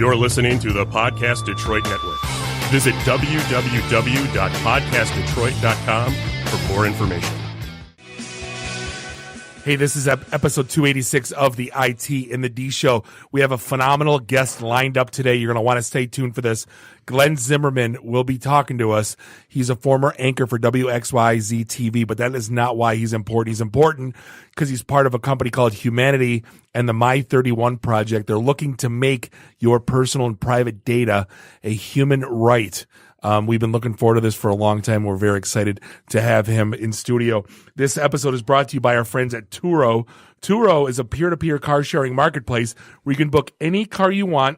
You're listening to the Podcast Detroit Network. Visit www.podcastdetroit.com for more information. Hey, this is episode 286 of the IT in the D Show. We have a phenomenal guest lined up today. You're going to want to stay tuned for this. Glenn Zimmerman will be talking to us. He's a former anchor for WXYZ TV, but that is not why he's important. He's important because he's part of a company called Hu-Manity and the My31 Project. They're looking to make your personal and private data a human right. We've been looking forward to this for a long time. We're very excited to have him in studio. This episode is brought to you by our friends at Turo. Turo is a peer-to-peer car-sharing marketplace where you can book any car you want,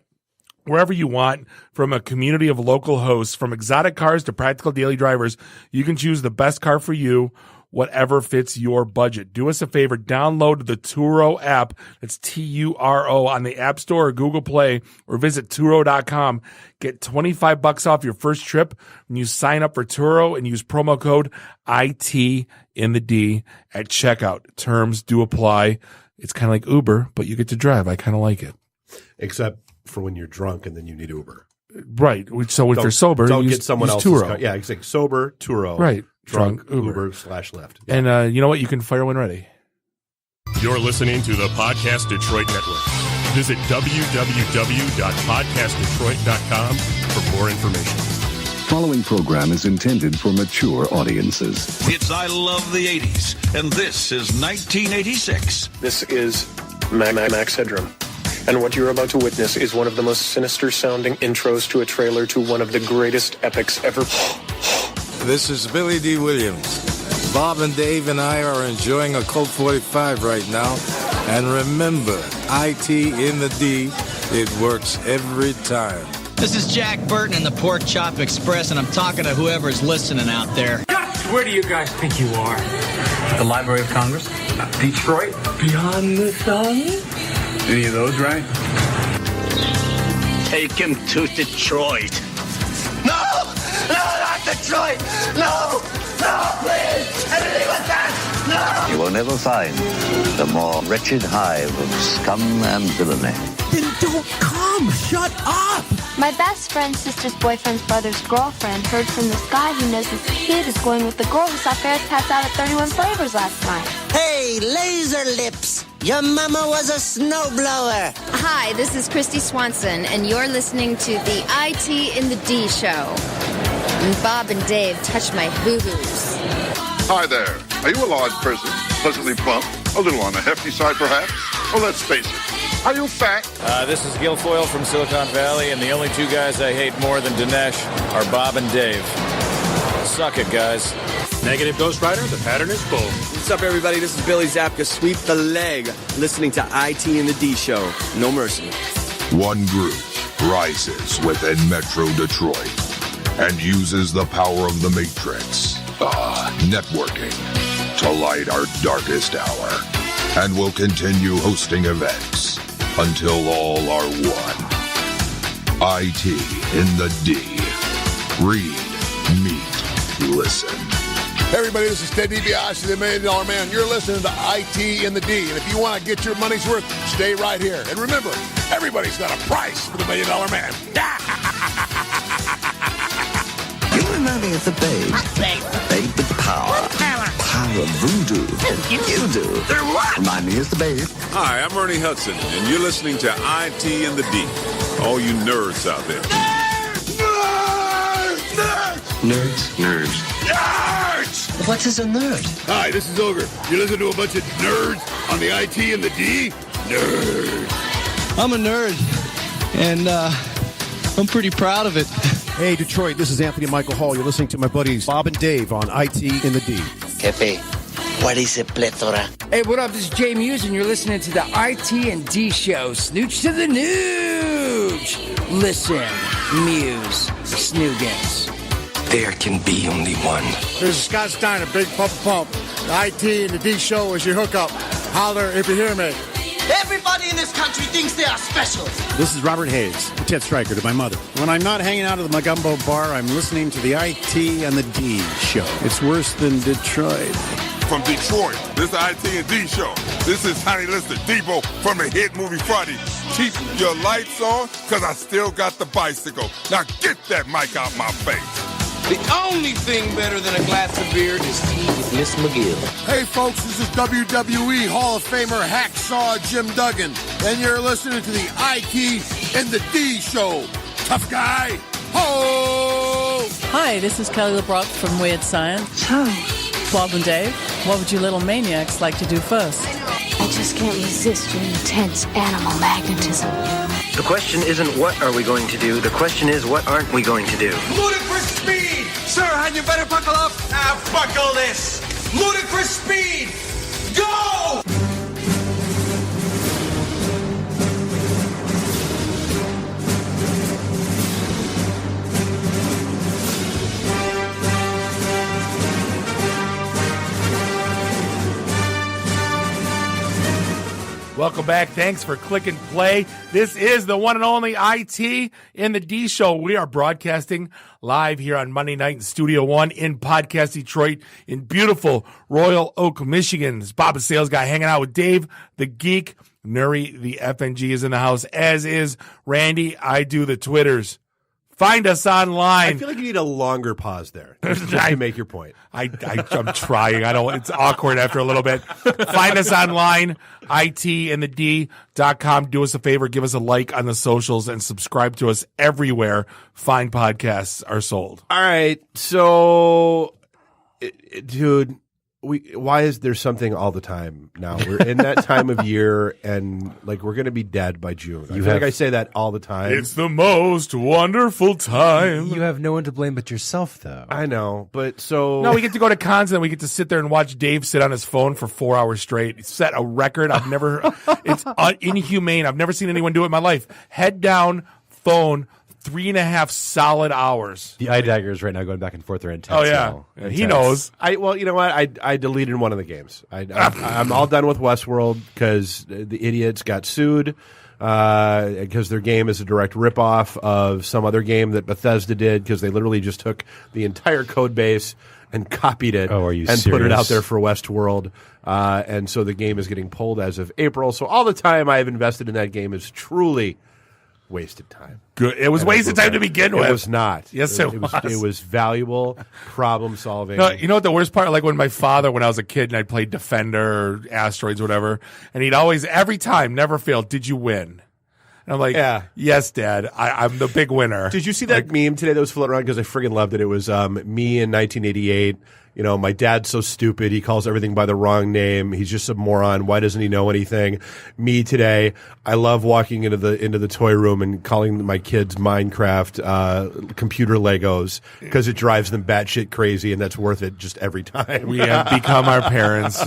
wherever you want, from a community of local hosts. From exotic cars to practical daily drivers, you can choose the best car for you, whatever fits your budget. Do us a favor, download the Turo app. It's Turo on the App Store or Google Play, or visit Turo.com. Get $25 off your first trip when you sign up for Turo and use promo code IT in the D at checkout. Terms do apply. It's kind of like Uber, but you get to drive. I kind of like it. Except for when you're drunk and then you need Uber. Right. So if you're sober, don't use, get someone use else's Turo. car. Yeah, exactly. Sober, Turo. Right. Drunk, Uber/Lyft. Yeah. And you know what? You can fire when ready. You're listening to the Podcast Detroit Network. Visit www.podcastdetroit.com for more information. Following program is intended for mature audiences. It's I Love the 80s, and this is 1986. This is Max Headroom. And what you're about to witness is one of the most sinister-sounding intros to a trailer to one of the greatest epics ever. This is Billy D. Williams. Bob and Dave and I are enjoying a Colt 45 right now. And remember, IT in the D, it works every time. This is Jack Burton in the Pork Chop Express, and I'm talking to whoever's listening out there. Where do you guys think you are? The Library of Congress? Detroit? Beyond the sun? Any of those right? Take him to Detroit. No! No, not Detroit! No! No, please! Anything but that! No! You will never find the more wretched hive of scum and villainy. Then don't come! Shut up! My best friend's sister's boyfriend's brother's girlfriend heard from this guy who knows his kid is going with the girl who saw Ferris pass out at 31 Flavors last night. Hey, laser lips! Your mama was a snowblower! Hi, this is Christy Swanson, and you're listening to the IT in the D Show. And Bob and Dave touch my boo-boos. Hi there. Are you a large person, pleasantly plump, a little on the hefty side perhaps? Well, let's face it. Are you fat? This is Guilfoyle from Silicon Valley, and the only two guys I hate more than Dinesh are Bob and Dave. Suck it, guys. Negative Ghost Rider, the pattern is full. What's up, everybody? This is Billy Zapka, Sweep the Leg, listening to IT in the D Show. No mercy. One group rises within Metro Detroit and uses the power of the Matrix, networking, to light our darkest hour, and will continue hosting events until all are one. IT in the D. Read, meet, listen. Hey everybody, this is Ted DiBiase, the $1 Million Man. You're listening to IT in the D. And if you want to get your money's worth, stay right here. And remember, everybody's got a price for the $1 Million Man. You remind me of the babe. Babe with the power. Power of voodoo. You do. Remind me of the babe. Hi, I'm Ernie Hudson, and you're listening to IT in the D. All you nerds out there. Nerds. Nerds. What is a nerd? Hi, this is Ogre. You listen to a bunch of nerds on the IT in the D? Nerd. I'm a nerd, and I'm pretty proud of it. Hey, Detroit, this is Anthony Michael Hall. You're listening to my buddies Bob and Dave on IT in the D. Pepe, what is a plethora? Hey, what up? This is Jay Muse, and you're listening to the IT and D Show. Snooch to the nooch. Listen, Muse, Snoogans. There can be only one. This is Scott Steiner, Big Pump. The IT and the D Show is your hookup. Holler if you hear me. Everybody in this country thinks they are special. This is Robert Hayes, Ted Stryker to my mother. When I'm not hanging out at the Magumbo bar, I'm listening to the IT and the D Show. It's worse than Detroit. from Detroit. This is the IT&D show. This is Tiny Lister Debo from the hit movie Friday. Keep your lights on, because I still got the bicycle. Now get that mic out my face. The only thing better than a glass of beer is tea with Miss McGill. Hey, folks, this is WWE Hall of Famer Hacksaw Jim Duggan, and you're listening to the IT and the D Show. Tough guy. Ho! Hi, this is Kelly LeBrock from Weird Science. Bob and Dave, what would you little maniacs like to do first? I just can't resist your intense animal magnetism. The question isn't what are we going to do, the question is what aren't we going to do. Ludicrous speed! Sir, had you better buckle up? Buckle this! Ludicrous speed! Go! Welcome back. Thanks for clicking play. This is the one and only IT in the D Show. We are broadcasting live here on Monday night in Studio One in Podcast Detroit in beautiful Royal Oak, Michigan. This Bob, the sales guy, hanging out with Dave, the geek. Nuri, the FNG, is in the house, as is Randy. I do the Twitters. Find us online. I feel like you need a longer pause there just to make your point. I'm trying. It's awkward after a little bit. Find us online, itandthed.com. Do us a favor, give us a like on the socials, and subscribe to us everywhere fine podcasts are sold. All right. So, dude, why is there something all the time now? We're in that time of year, and like we're going to be dead by June. I feel like I say that all the time. It's the most wonderful time. You have no one to blame but yourself, though. I know, but so no, we get to go to cons and we get to sit there and watch Dave sit on his phone for 4 hours straight. Set a record. It's inhumane. I've never seen anyone do it in my life. Head down, phone. 3.5 solid hours. The eye daggers right now going back and forth are intense. Oh yeah, he knows. Well, you know what? I deleted one of the games. I'm all done with Westworld because the idiots got sued because their game is a direct ripoff of some other game that Bethesda did because they literally just took the entire code base and copied it and put it out there for Westworld. And so the game is getting pulled as of April. So all the time I have invested in that game is truly wasted time. Good. It was wasted time to begin with. It was not. Yes, it was. It was valuable problem solving. No, you know what the worst part? Like when my father, when I was a kid and I'd play Defender or Asteroids or whatever, and he'd always, every time, never fail, did you win? And I'm like, yes, Dad, I'm the big winner. Did you see that meme today that was floating around? Because I friggin' loved it. It was me in 1988. You know, my dad's so stupid. He calls everything by the wrong name. He's just a moron. Why doesn't he know anything? Me today, I love walking into the toy room and calling my kids Minecraft computer Legos because it drives them batshit crazy, and that's worth it just every time. We have become our parents.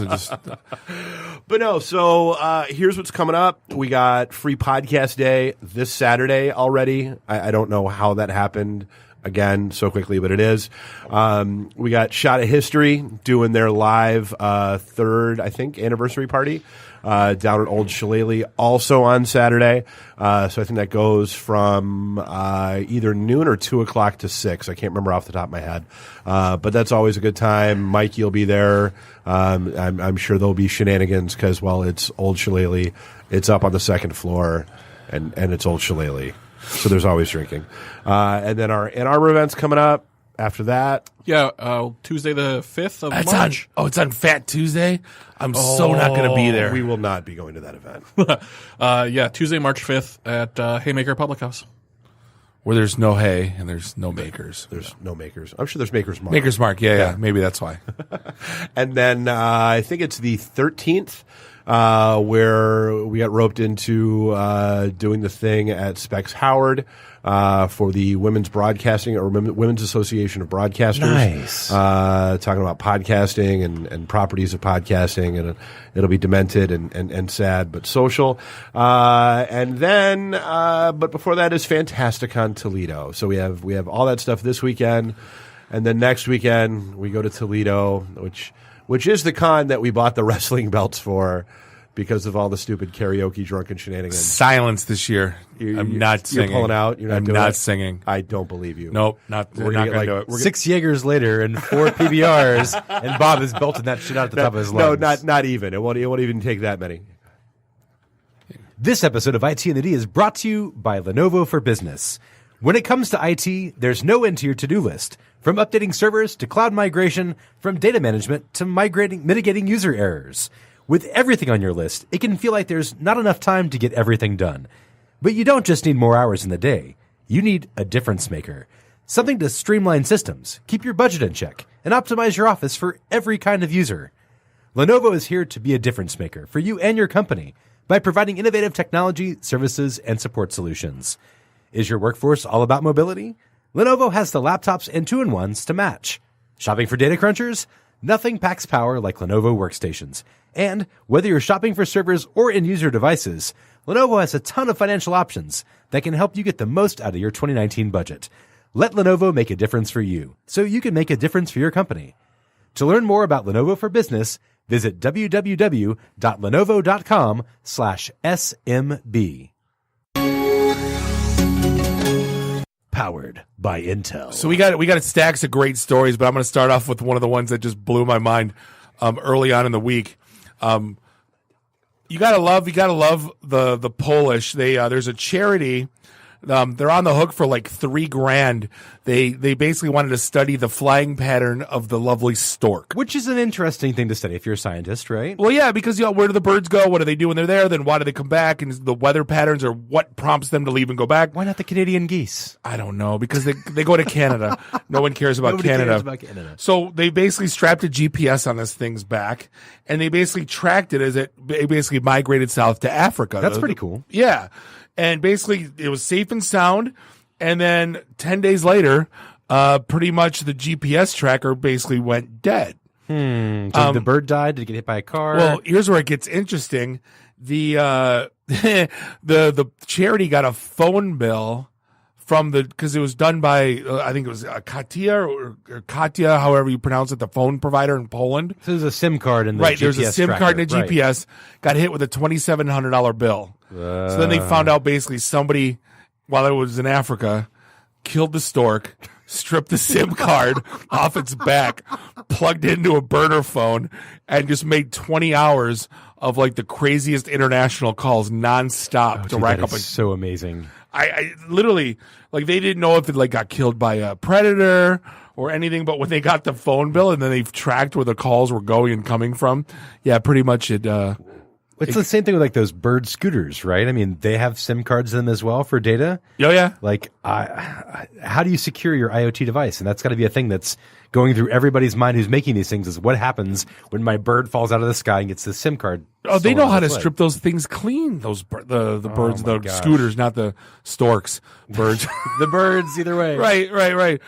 But no, so here's what's coming up. We got free podcast day this Saturday already. I don't know how that happened again so quickly, but it is. We got Shot of History doing their live third, I think, anniversary party down at Old Shillelagh also on Saturday. So I think that goes from either noon or 2 o'clock to 6. I can't remember off the top of my head. But that's always a good time. Mikey will be there. I'm sure there'll be shenanigans because, well, it's Old Shillelagh. It's up on the second floor, and it's Old Shillelagh. So there's always drinking. And then our Ann Arbor event's coming up after that. Yeah, Tuesday the 5th of March. It's on Fat Tuesday? I'm so not going to be there. We will not be going to that event. Yeah, Tuesday, March 5th at Haymaker Public House. Where there's no hay and there's no makers. There's no makers. I'm sure there's Maker's Mark. Maker's Mark, yeah. Maybe that's why. And then I think it's the 13th. Where we got roped into doing the thing at Specs Howard for the Women's Broadcasting or Women's Association of Broadcasters. Nice. Talking about podcasting and properties of podcasting, and it'll be demented and sad but social. And then, but before that is Fantasticon Toledo. So we have all that stuff this weekend, and then next weekend we go to Toledo, which is the con that we bought the wrestling belts for because of all the stupid karaoke drunken shenanigans. Silence this year. I'm not singing. You're pulling out. You're not I'm doing not it? singing. I don't believe you. Nope. We're not going to do it. 6 Jaegers later and 4 PBRs, and Bob is belting that shit out at the top of his lungs. No, not even. It won't even take that many. This episode of IT and the D is brought to you by Lenovo for Business. When it comes to IT, there's no end to your to-do list. From updating servers to cloud migration, from data management to mitigating user errors. With everything on your list, it can feel like there's not enough time to get everything done. But you don't just need more hours in the day. You need a difference maker. Something to streamline systems, keep your budget in check, and optimize your office for every kind of user. Lenovo is here to be a difference maker for you and your company by providing innovative technology, services, and support solutions. Is your workforce all about mobility? Lenovo has the laptops and 2-in-1s to match. Shopping for data crunchers? Nothing packs power like Lenovo workstations. And whether you're shopping for servers or end-user devices, Lenovo has a ton of financial options that can help you get the most out of your 2019 budget. Let Lenovo make a difference for you, so you can make a difference for your company. To learn more about Lenovo for Business, visit www.lenovo.com/SMB. Powered by Intel. So we got stacks of great stories, but I'm going to start off with one of the ones that just blew my mind early on in the week. You gotta love the Polish. There's a charity. They're on the hook for like $3,000. They basically wanted to study the flying pattern of the lovely stork, which is an interesting thing to study if you're a scientist, right? Well, yeah, because where do the birds go? What do they do when they're there? Then why do they come back? And the weather patterns, or what prompts them to leave and go back? Why not the Canadian geese? I don't know, because they go to Canada. No one cares about Nobody Canada. cares about Canada. So they basically strapped a GPS on this thing's back, and they basically tracked it as it basically migrated south to Africa. That's pretty cool. Yeah. And basically, it was safe and sound. And then 10 days later, pretty much the GPS tracker basically went dead. So the bird died? Did it get hit by a car? Well, here's where it gets interesting. The the charity got a phone bill from because it was done by I think it was Katia or Katia, however you pronounce it, the phone provider in Poland. So there's a SIM card in the right. GPS There's a SIM card in a tracker, GPS. Got hit with a $2,700 bill. So then they found out basically somebody, while it was in Africa, killed the stork, stripped the SIM card off its back, plugged it into a burner phone, and just made 20 hours of like the craziest international calls nonstop to rack up. So amazing. I literally, like, they didn't know if it like got killed by a predator or anything, but when they got the phone bill and then they tracked where the calls were going and coming from, yeah, pretty much it. It's the same thing with like those bird scooters, right? I mean, they have SIM cards in them as well for data. Oh yeah. Like, how do you secure your IoT device? And that's got to be a thing that's going through everybody's mind who's making these things. Is what happens when my bird falls out of the sky and gets the SIM card? Oh, they know how to strip those things clean. Those the birds, the scooters, not the storks. Birds, the birds. Either way. Right.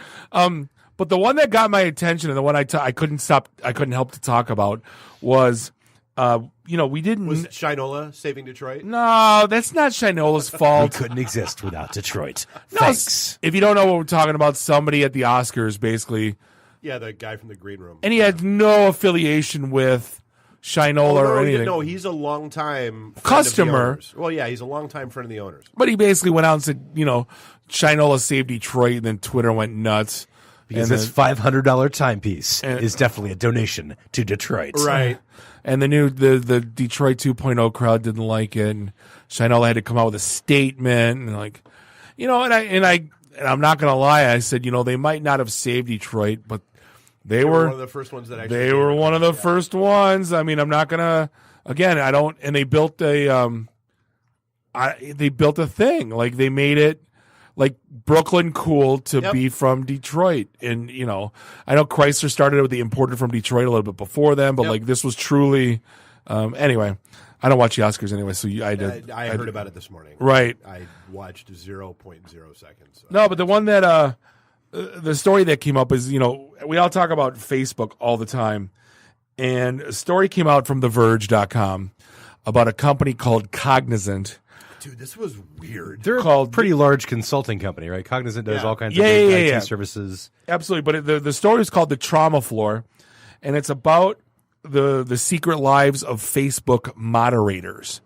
But the one that got my attention and the one I couldn't help to talk about was. We didn't. Was Shinola saving Detroit? No, that's not Shinola's fault. We couldn't exist without Detroit. No, Thanks. If you don't know what we're talking about, somebody at the Oscars basically. Yeah, the guy from the green room. And he had no affiliation with Shinola or anything. No, he's a longtime customer. Well, yeah, he's a longtime friend of the owners. But he basically went out and said, Shinola saved Detroit, and then Twitter went nuts. Because this $500 timepiece is definitely a donation to Detroit. Right. And the Detroit 2.0 crowd didn't like it, and Shinola had to come out with a statement, and I'm not gonna lie, I said, they might not have saved Detroit, but they were one of the first ones that actually. They were one of the first ones. I mean, I'm not gonna. Again, I don't. And they built they built a thing, like they made it. Like Brooklyn cool to be from Detroit. And, I know Chrysler started with the imported from Detroit a little bit before them, but like this was truly, anyway, I don't watch the Oscars anyway. So I did. I heard about it this morning. Right. I watched 0.0 seconds. So. No, but the one that, the story that came up is, we all talk about Facebook all the time. And a story came out from TheVerge.com about a company called Cognizant. Dude, this was weird. They're a pretty large consulting company, right? Cognizant does all kinds of IT services. Absolutely. But the story is called The Trauma Floor, and it's about the secret lives of Facebook moderators.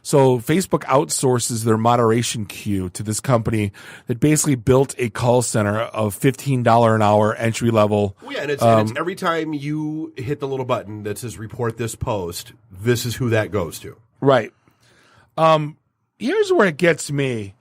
So Facebook outsources their moderation queue to this company that basically built a call center of $15 an hour entry level. Well, yeah, and it's every time you hit the little button that says report this post, this is who that goes to. Right. Here's where it gets me.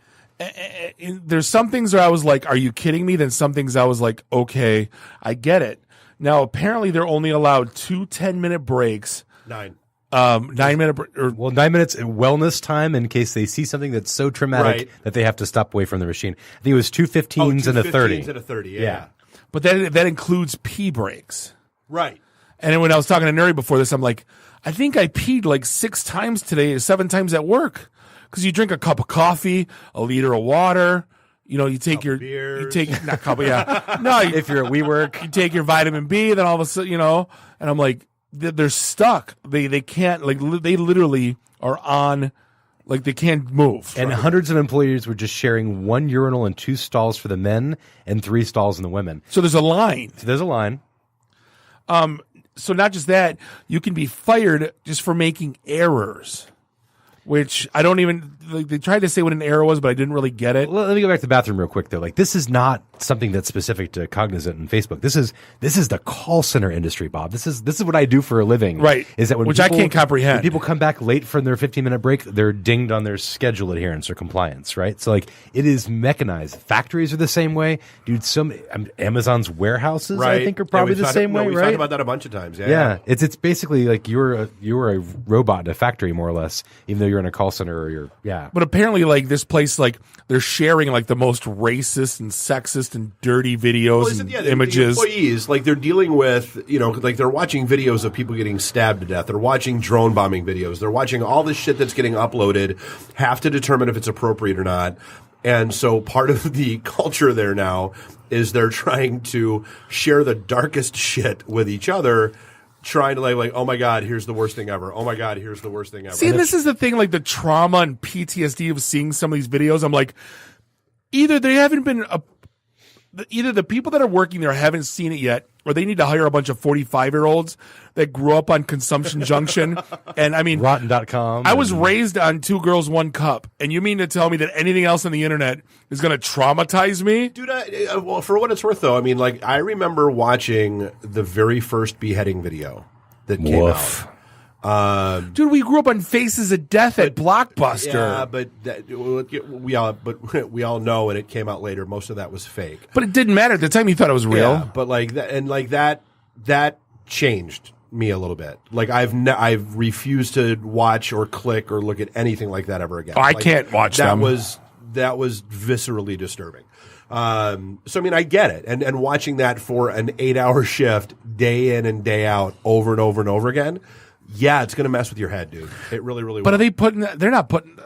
There's some things where I was like, are you kidding me? Then some things I was like, okay, I get it. Now, apparently they're only allowed 2 10-minute breaks. 9. 9 minute 9 minutes wellness time in case they see something that's so traumatic that they have to stop away from the machine. I think it was 2 15s and a 30. 15s and a 30, yeah. But that includes pee breaks. Right. And then when I was talking to Nuri before this, I'm like, I think I peed like 6 times today, 7 times at work. Because you drink a cup of coffee, a liter of water, you take not couple, yeah. No, if you're at WeWork, you take your vitamin B, then all of a sudden, and I'm like, they're stuck. They can't, like, they literally are on, like, they can't move. And hundreds of employees were just sharing 1 urinal and 2 stalls for the men and 3 stalls in the women. So there's a line. So not just that, you can be fired just for making errors. Which I don't even, like, they tried to say what an error was, but I didn't really get it. Let me go back to the bathroom real quick, though. Like, this is not something that's specific to Cognizant and Facebook. This is the call center industry, Bob. This is what I do for a living. Right. Is that which I can't comprehend. When people come back late from their 15-minute break, they're dinged on their schedule adherence or compliance, right? So, like, it is mechanized. Factories are the same way. Dude, Amazon's warehouses, I think, are probably the same way, we've right? talked about that a bunch of times. Yeah. It's basically like you're a robot in a factory, more or less, even though you're in a call center or But apparently, like, this place, like, they're sharing, like, the most racist and sexist and dirty videos and images. The employees, like, they're dealing with, like, they're watching videos of people getting stabbed to death. They're watching drone bombing videos. They're watching all this shit that's getting uploaded, have to determine if it's appropriate or not. And so part of the culture there now is they're trying to share the darkest shit with each other, trying to like, oh my God, here's the worst thing ever. Oh my God, here's the worst thing ever. See, this is the thing, like the trauma and PTSD of seeing some of these videos. I'm like, either they haven't been, either the people that are working there haven't seen it yet, or they need to hire a bunch of 45-year-olds that grew up on Consumption Junction. And I mean, Rotten.com. I was raised on 2 Girls, 1 Cup. And you mean to tell me that anything else on the internet is going to traumatize me? Dude, well, for what it's worth, though, I mean, like, I remember watching the very first beheading video that came out. Dude, we grew up on Faces of Death at Blockbuster. Yeah, but we all know, and it came out later, most of that was fake. But it didn't matter. At the time, you thought it was real. Yeah, but like that, and like that changed me a little bit. Like I've refused to watch or click or look at anything like that ever again. Oh, I can't watch that them. That was viscerally disturbing. So I mean, I get it, and watching that for an 8-hour shift, day in and day out, over and over and over again. Yeah, it's going to mess with your head, dude. It really, really will. But are they putting that? They're not putting.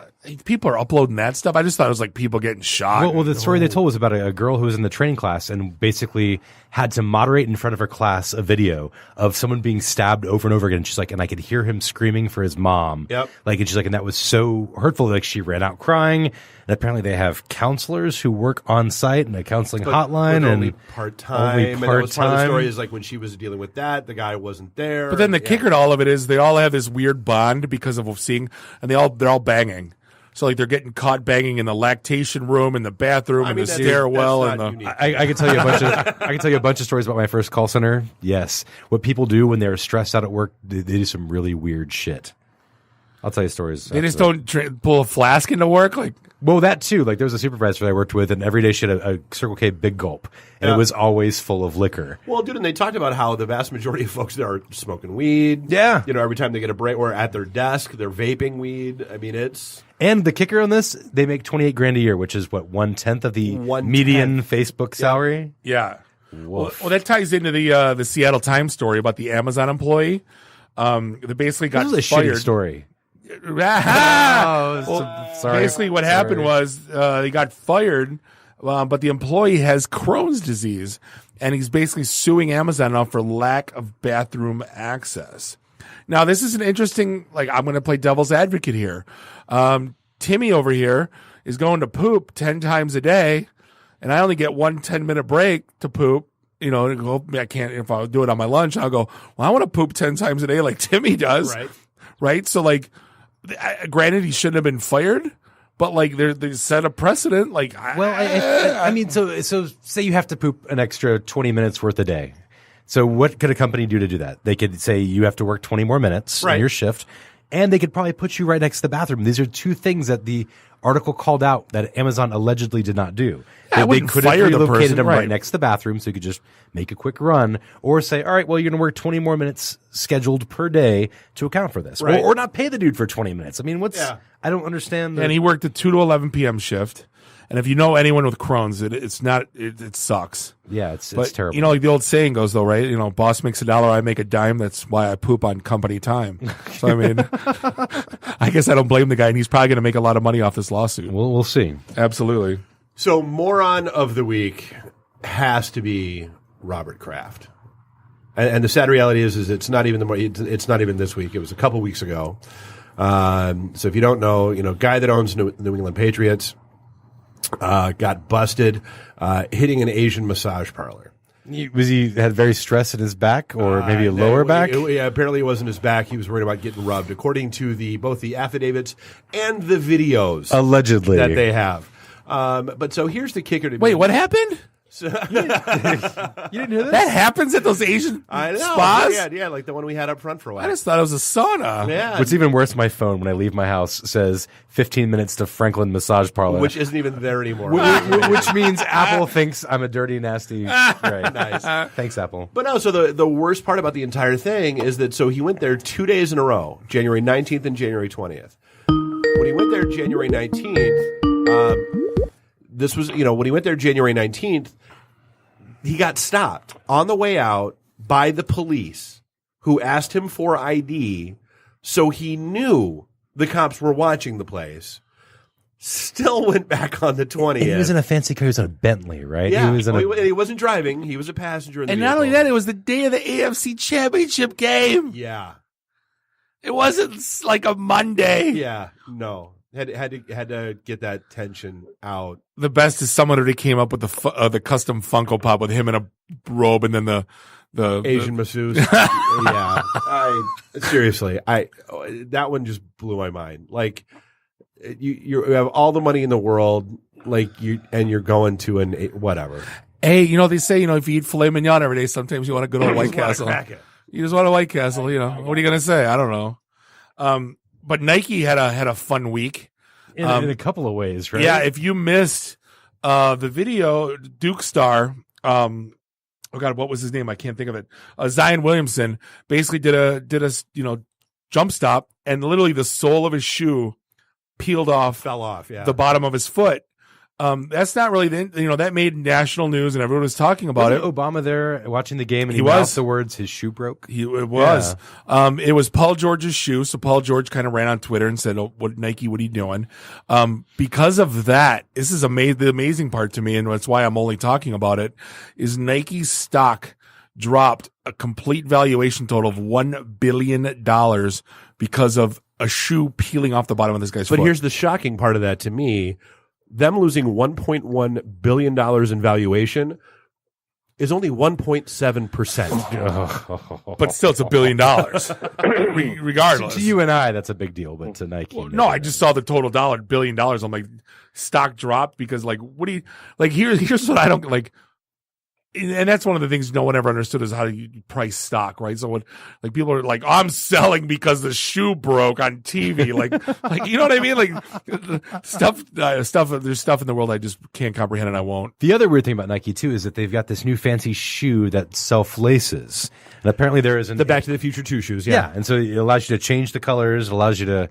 People are uploading that stuff. I just thought it was like people getting shot. Well, the story they told was about a girl who was in the training class and basically had to moderate in front of her class a video of someone being stabbed over and over again. And she's like, and I could hear him screaming for his mom. Yep. Like, and she's like, and that was so hurtful. Like, she ran out crying. And apparently they have counselors who work on site and a counseling hotline. But and only part-time. And that was part of the story is like when she was dealing with that, the guy wasn't there. But then the kicker to all of it is they all have this weird bond because of seeing, and they're all banging. So like they're getting caught banging in the lactation room, in the bathroom, in the stairwell, and I can tell you a bunch of stories about my first call center. Yes, what people do when they're stressed out at work, they do some really weird shit. I'll tell you stories. They just don't pull a flask into work, like. Well, that too. Like there was a supervisor that I worked with, and every day she had a Circle K Big Gulp, and it was always full of liquor. Well, dude, and they talked about how the vast majority of folks there are smoking weed. Yeah, every time they get a break or at their desk, they're vaping weed. I mean, it's. And the kicker on this, they make $28,000 a year, which is what 1/10 of the median Facebook salary. Yeah. Well, that ties into the Seattle Times story about the Amazon employee. They basically got fired. Shitty story. Sorry. Basically, what happened was he got fired, but the employee has Crohn's disease, and he's basically suing Amazon now for lack of bathroom access. Now, this is an interesting, like, I'm going to play devil's advocate here. Timmy over here is going to poop 10 times a day, and I only get 1 10-minute break to poop. You know, I can't, if I do it on my lunch, I'll go, well, I want to poop 10 times a day like Timmy does. Right. So like, granted, he shouldn't have been fired, but like they set a precedent. Like, I mean, so say you have to poop an extra 20 minutes worth a day. So what could a company do to do that? They could say you have to work 20 more minutes on your shift, and they could probably put you right next to the bathroom. These are two things that the article called out that Amazon allegedly did not do. They could have relocated them right next to the bathroom so you could just make a quick run, or say, all right, well, you're going to work 20 more minutes scheduled per day to account for this. Or not pay the dude for 20 minutes. I mean, I don't understand. And he worked a 2 to 11 p.m. shift. And if you know anyone with Crohn's, it sucks. Yeah, it's terrible. You know, like the old saying goes, though, right? You know, boss makes $1, I make a dime. That's why I poop on company time. So, I mean, I guess I don't blame the guy, and he's probably going to make a lot of money off this lawsuit. We'll see. Absolutely. So, moron of the week has to be Robert Kraft. And the sad reality is it's not even it's not even this week. It was a couple weeks ago. So if you don't know, guy that owns New England Patriots got busted hitting an Asian massage parlor. He had very stress in his back, or maybe a lower back? Apparently it wasn't his back. He was worried about getting rubbed, according to both the affidavits and the videos allegedly that they have. But so here's the kicker to me. Wait, what happened? You didn't hear this? That happens at those Asian spas? Yeah, like the one we had up front for a while. I just thought it was a sauna. Yeah. What's even worse, my phone, when I leave my house, says 15 minutes to Franklin Massage Parlor. Which isn't even there anymore. Which means Apple thinks I'm a dirty, nasty. Right. Nice. Thanks, Apple. But no, so the worst part about the entire thing is that he went there 2 days in a row, January 19th and January 20th. When he went there January 19th, when he went there January 19th, he got stopped on the way out by the police, who asked him for ID, so he knew the cops were watching the place. Still went back on the 20th. And he was in a fancy car. He was in a Bentley, right? Yeah, he wasn't driving. He was a passenger in the And vehicle. not only that, it was the day of the AFC Championship game. Yeah. It wasn't like a Monday. Yeah, no. Had to get that tension out. The best is someone already came up with the custom Funko Pop with him in a robe, and then the Asian masseuse. Yeah, seriously, that one just blew my mind. Like you have all the money in the world, you're going to whatever. Hey, they say if you eat filet mignon every day, sometimes you want a good old White Castle. You just want a White Castle. What are you gonna say? I don't know. But Nike had a fun week. In a couple of ways, right? Yeah, if you missed the video, Duke star, oh God, what was his name? I can't think of it. Zion Williamson basically did a jump stop, and literally the sole of his shoe fell off the bottom of his foot. That's not really that made national news, and everyone was talking about it. Obama there watching the game, and he was the words his shoe broke. It was. Yeah. It was Paul George's shoe. So Paul George kind of ran on Twitter and said, "Oh, Nike? What are you doing?" Because of that, this is the amazing part to me, and that's why I'm only talking about it. Is Nike's stock dropped a complete valuation total of $1 billion because of a shoe peeling off the bottom of this guy's foot. But here's the shocking part of that to me. Them losing $1.1 billion in valuation is only 1.7%. But still, it's $1 billion. Regardless. To you and I, that's a big deal, but to Nike. Well, no, I just saw the total $1 billion. I'm like, stock dropped because here's what I don't like. And that's one of the things no one ever understood is how you price stock, right? So when people are like, I'm selling because the shoe broke on TV, like you know what I mean? Like there's stuff in the world I just can't comprehend, and I won't. The other weird thing about Nike too is that they've got this new fancy shoe that self-laces, and apparently there is the Back to the Future 2 shoes. Yeah, and so it allows you to change the colors. It allows you to.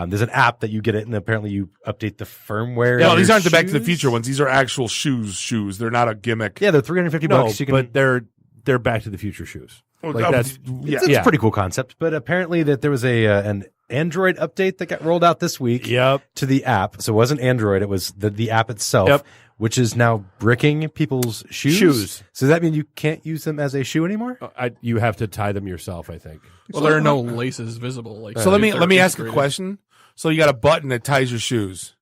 There's an app that you get it, and apparently you update the firmware. No, these aren't the Back to the Future ones. These are actual shoes. They're not a gimmick. Yeah, they're $350. But they're Back to the Future shoes. It's a pretty cool concept. But apparently that there was an Android update that got rolled out this week. Yep. To the app. So it wasn't Android. It was the app itself. Yep. Which is now bricking people's shoes. So does that mean you can't use them as a shoe anymore? You have to tie them yourself, I think. Well, there are no laces visible. So let me ask a question. So you got a button that ties your shoes.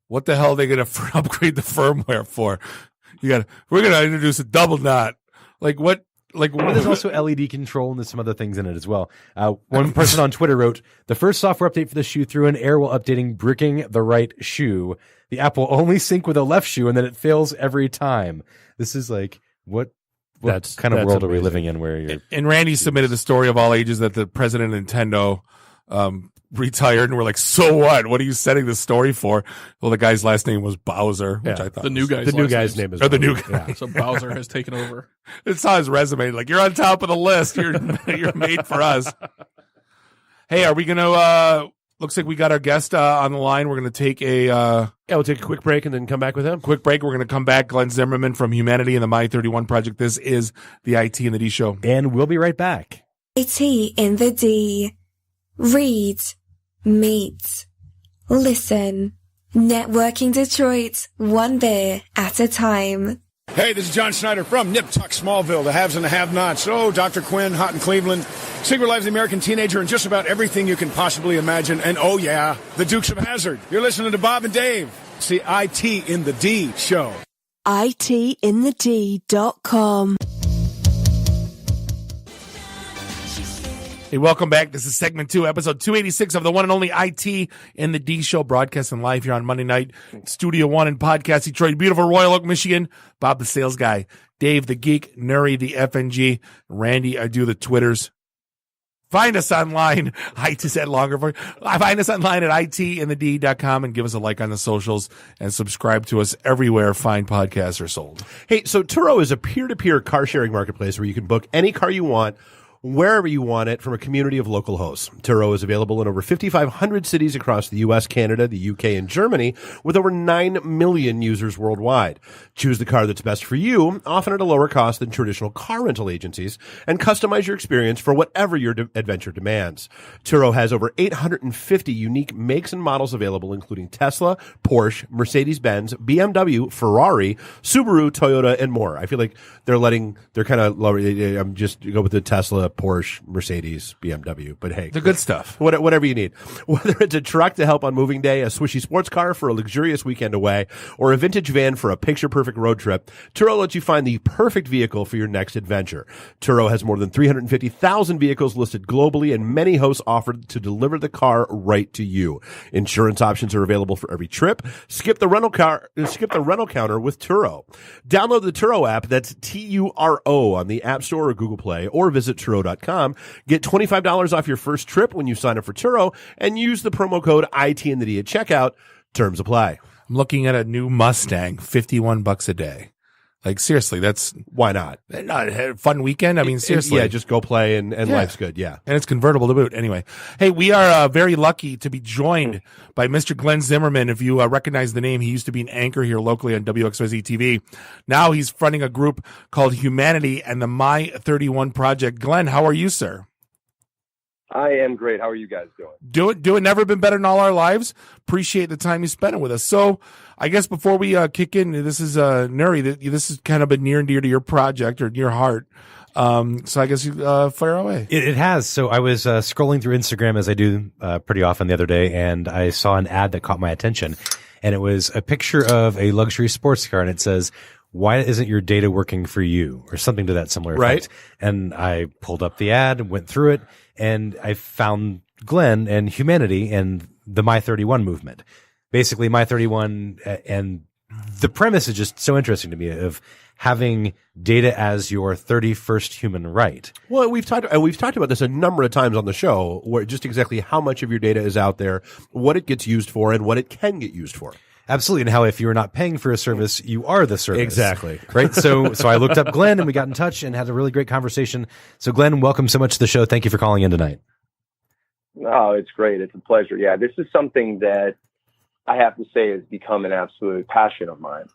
What the hell are they going to upgrade the firmware for? We're going to introduce a double knot. Like what? Like But there's also LED control and there's some other things in it as well. One person on Twitter wrote, the first software update for the shoe threw an error while updating bricking the right shoe. The app will only sync with the left shoe and then it fails every time. This is like, what kind of world are we living in where you're... And Randy submitted the story of all ages that the president of Nintendo retired, and we're like, so what? What are you setting the story for? Well, the guy's last name was Bowser, which I thought the new guy's name is the new Bowser, guy. yeah. So Bowser has taken over. It's on his resume. Like, you're on top of the list. You're made for us. Hey, are we gonna? Looks like we got our guest on the line. We're gonna take a we'll take a quick break and then come back with him. Quick break. We're gonna come back. Glenn Zimmerman from Hu-Manity and the My 31 Project. This is the IT and the D Show, and we'll be right back. IT in the D. Read, meet, listen. Networking Detroit, one beer at a time. Hey, this is John Schneider from Nip Tuck Smallville, the haves and the have-nots. Oh, Dr. Quinn, Hot in Cleveland, Secret Life of the American Teenager, and just about everything you can possibly imagine. And oh yeah, the Dukes of Hazzard. You're listening to Bob and Dave. It's the IT in the D show. ITinthed.com. Hey, welcome back. This is segment 2, episode 286 of the one and only IT in the D Show, broadcasting live here on Monday night, Studio One in Podcast Detroit, beautiful Royal Oak, Michigan. Bob, the sales guy, Dave, the geek, Nuri, the FNG, Randy, I do the Twitters. Find us online. I just said longer for find us online at itinthed.com and give us a like on the socials and subscribe to us everywhere fine podcasts are sold. Hey, so Turo is a peer-to-peer car sharing marketplace where you can book any car you want, wherever you want it, from a community of local hosts. Turo is available in over 5,500 cities across the U.S., Canada, the UK, and Germany, with over 9 million users worldwide. Choose the car that's best for you, often at a lower cost than traditional car rental agencies, and customize your experience for whatever your adventure demands. Turo has over 850 unique makes and models available, including Tesla, Porsche, Mercedes-Benz, BMW, Ferrari, Subaru, Toyota, and more. I feel like they're kind of lower. I'm just go with the Tesla, Porsche, Mercedes, BMW, but hey, the good stuff. Whatever you need. Whether it's a truck to help on moving day, a swishy sports car for a luxurious weekend away, or a vintage van for a picture-perfect road trip, Turo lets you find the perfect vehicle for your next adventure. Turo has more than 350,000 vehicles listed globally, and many hosts offer to deliver the car right to you. Insurance options are available for every trip. Skip the rental counter with Turo. Download the Turo app, that's Turo, on the App Store or Google Play, or visit Turo.com. Get $25 off your first trip when you sign up for Turo and use the promo code ITINTHED at checkout. Terms apply. I'm looking at a new Mustang, $51 a day. Like, seriously, that's... Why not? Not a fun weekend. I mean, seriously. Yeah, just go play and life's good. Yeah. And it's convertible to boot. Anyway. Hey, we are very lucky to be joined by Mr. Glenn Zimmerman. If you recognize the name, he used to be an anchor here locally on WXYZ TV. Now he's fronting a group called Hu-Manity and the My 31 Project. Glenn, how are you, sir? I am great. How are you guys doing? Doing never been better in all our lives. Appreciate the time you spent with us. So I guess before we kick in, this is Nuri, this has kind of been near and dear to your project or your heart. So I guess you fire away. It has. So I was scrolling through Instagram, as I do pretty often, the other day, and I saw an ad that caught my attention. And it was a picture of a luxury sports car, and it says, "Why isn't your data working for you?" or something to that similar effect. Right. And I pulled up the ad, went through it, and I found Glenn and Hu-Manity and the My 31 movement. Basically, My 31, and the premise is just so interesting to me of having data as your 31st human right. Well, we've talked about this a number of times on the show, where just exactly how much of your data is out there, what it gets used for, and what it can get used for. Absolutely. And how if you're not paying for a service, you are the service. Exactly. Right. So I looked up Glenn and we got in touch and had a really great conversation. So Glenn, welcome so much to the show. Thank you for calling in tonight. Oh, it's great. It's a pleasure. Yeah, this is something that I have to say has become an absolute passion of mine.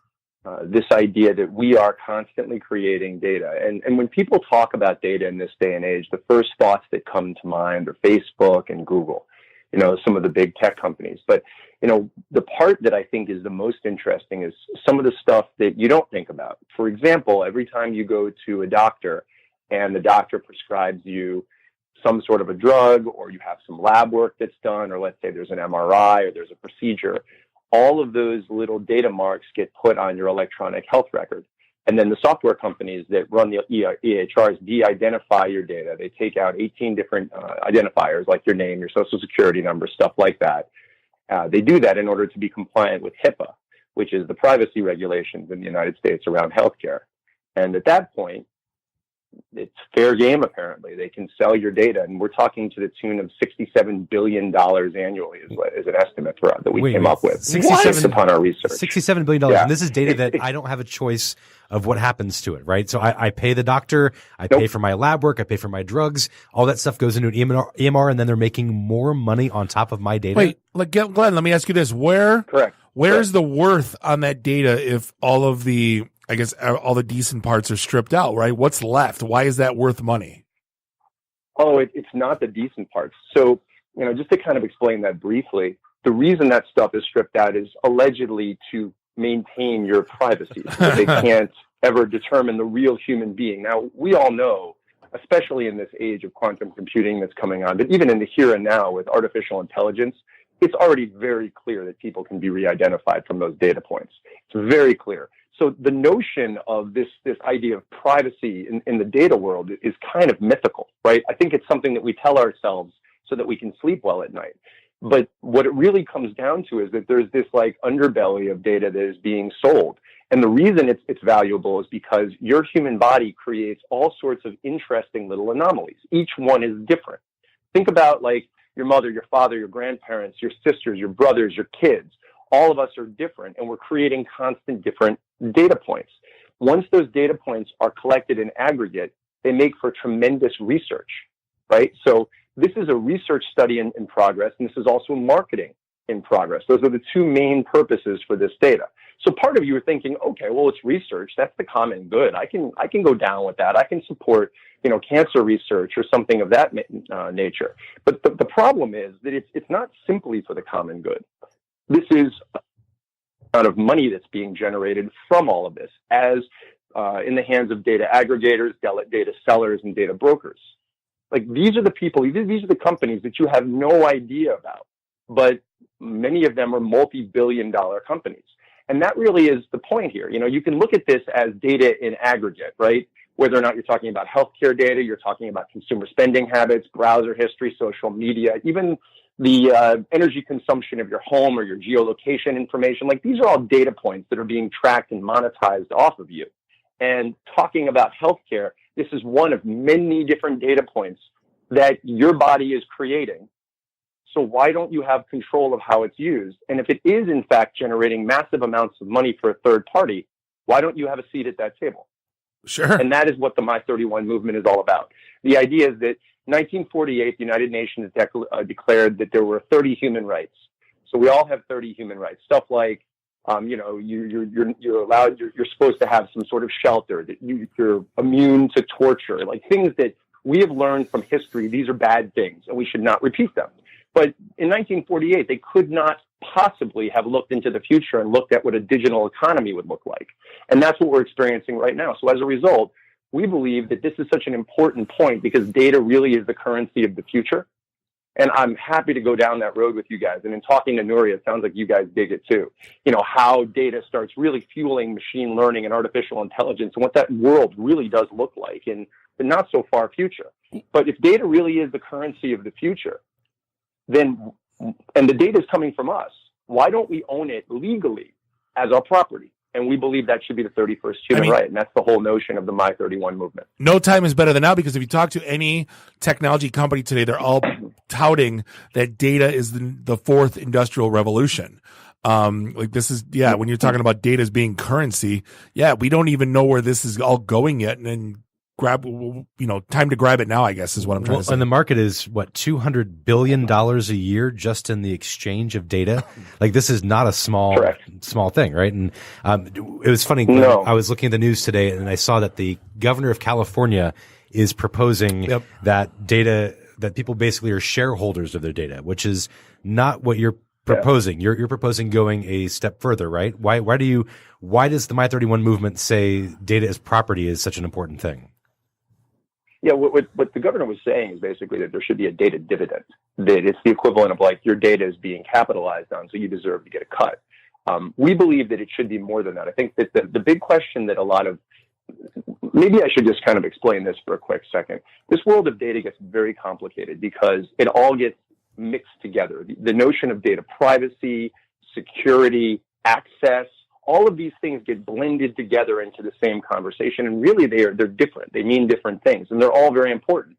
This idea that we are constantly creating data. And when people talk about data in this day and age, the first thoughts that come to mind are Facebook and Google, some of the big tech companies. But, the part that I think is the most interesting is some of the stuff that you don't think about. For example, every time you go to a doctor and the doctor prescribes you some sort of a drug, or you have some lab work that's done, or let's say there's an MRI or there's a procedure, all of those little data marks get put on your electronic health record. And then the software companies that run the EHRs de-identify your data. They take out 18 different identifiers, like your name, your social security number, stuff like that. They do that in order to be compliant with HIPAA, which is the privacy regulations in the United States around healthcare. And at that point, it's fair game, apparently. They can sell your data, and we're talking to the tune of $67 billion annually is an estimate that we came up with based upon our research. $67 billion. Yeah. And this is data that I don't have a choice of what happens to it, right? So I pay the doctor, I pay for my lab work, I pay for my drugs, all that stuff goes into an EMR, and then they're making more money on top of my data. Wait, Glenn, let me ask you this. Where's the worth on that data if all of the, I guess, all the decent parts are stripped out, right? What's left? Why is that worth money? Oh, it's not the decent parts. So, just to kind of explain that briefly, the reason that stuff is stripped out is allegedly to maintain your privacy. So they can't ever determine the real human being. Now, we all know, especially in this age of quantum computing that's coming on, but even in the here and now with artificial intelligence, it's already very clear that people can be re-identified from those data points. It's very clear. So the notion of this idea of privacy in the data world is kind of mythical, right? I think it's something that we tell ourselves so that we can sleep well at night. But what it really comes down to is that there's this like underbelly of data that is being sold. And the reason it's valuable is because your human body creates all sorts of interesting little anomalies. Each one is different. Think about like your mother, your father, your grandparents, your sisters, your brothers, your kids. All of us are different, and we're creating constant different data points. Once those data points are collected in aggregate, they make for tremendous research, right? So this is a research study in progress, and this is also marketing in progress. Those are the two main purposes for this data. So part of you are thinking, okay, well, it's research. That's the common good. I can go down with that. I can support, cancer research or something of that nature. But the problem is that it's not simply for the common good. This is amount of money that's being generated from all of this as in the hands of data aggregators, data sellers, and data brokers. Like these are the people, these are the companies that you have no idea about, but many of them are multi-billion-dollar companies. And that really is the point here. You can look at this as data in aggregate, right? Whether or not you're talking about healthcare data, you're talking about consumer spending habits, browser history, social media, even the energy consumption of your home or your geolocation information. Like these are all data points that are being tracked and monetized off of you. And talking about healthcare, this is one of many different data points that your body is creating. So why don't you have control of how it's used? And if it is, in fact, generating massive amounts of money for a third party, why don't you have a seat at that table? Sure. And that is what the My 31 movement is all about. The idea is that 1948, the United Nations declared that there were 30 human rights. So we all have 30 human rights. Stuff like, you're allowed, you're supposed to have some sort of shelter, that you're immune to torture, like things that we have learned from history. These are bad things, and we should not repeat them. But in 1948, they could not possibly have looked into the future and looked at what a digital economy would look like. And that's what we're experiencing right now. So as a result, we believe that this is such an important point because data really is the currency of the future. And I'm happy to go down that road with you guys. And in talking to Nuria, it sounds like you guys dig it too. How data starts really fueling machine learning and artificial intelligence and what that world really does look like in the not so far future. But if data really is the currency of the future, then, and the data is coming from us, why don't we own it legally as our property? And we believe that should be the 31st human right. And that's the whole notion of the My 31 movement. No time is better than now, because if you talk to any technology company today, they're all touting that data is the fourth industrial revolution. Like this is, when you're talking about data as being currency, we don't even know where this is all going yet. And then time to grab it now, I guess, is what I'm trying to say. And the market is what, $200 billion a year just in the exchange of data. Like this is not a small thing, right? And it was funny. No. I was looking at the news today and I saw that the governor of California is proposing that data, that people basically are shareholders of their data, which is not what you're proposing. You're proposing going a step further, right? Why does the My 31 movement say data as property is such an important thing? Yeah, what the governor was saying is basically that there should be a data dividend, that it's the equivalent of like your data is being capitalized on, so you deserve to get a cut. We believe that it should be more than that. I think that the big question that a lot of maybe I should just kind of explain this for a quick second. This world of data gets very complicated because it all gets mixed together. The notion of data privacy, security, access, all of these things get blended together into the same conversation. And really they're different. They mean different things, and they're all very important,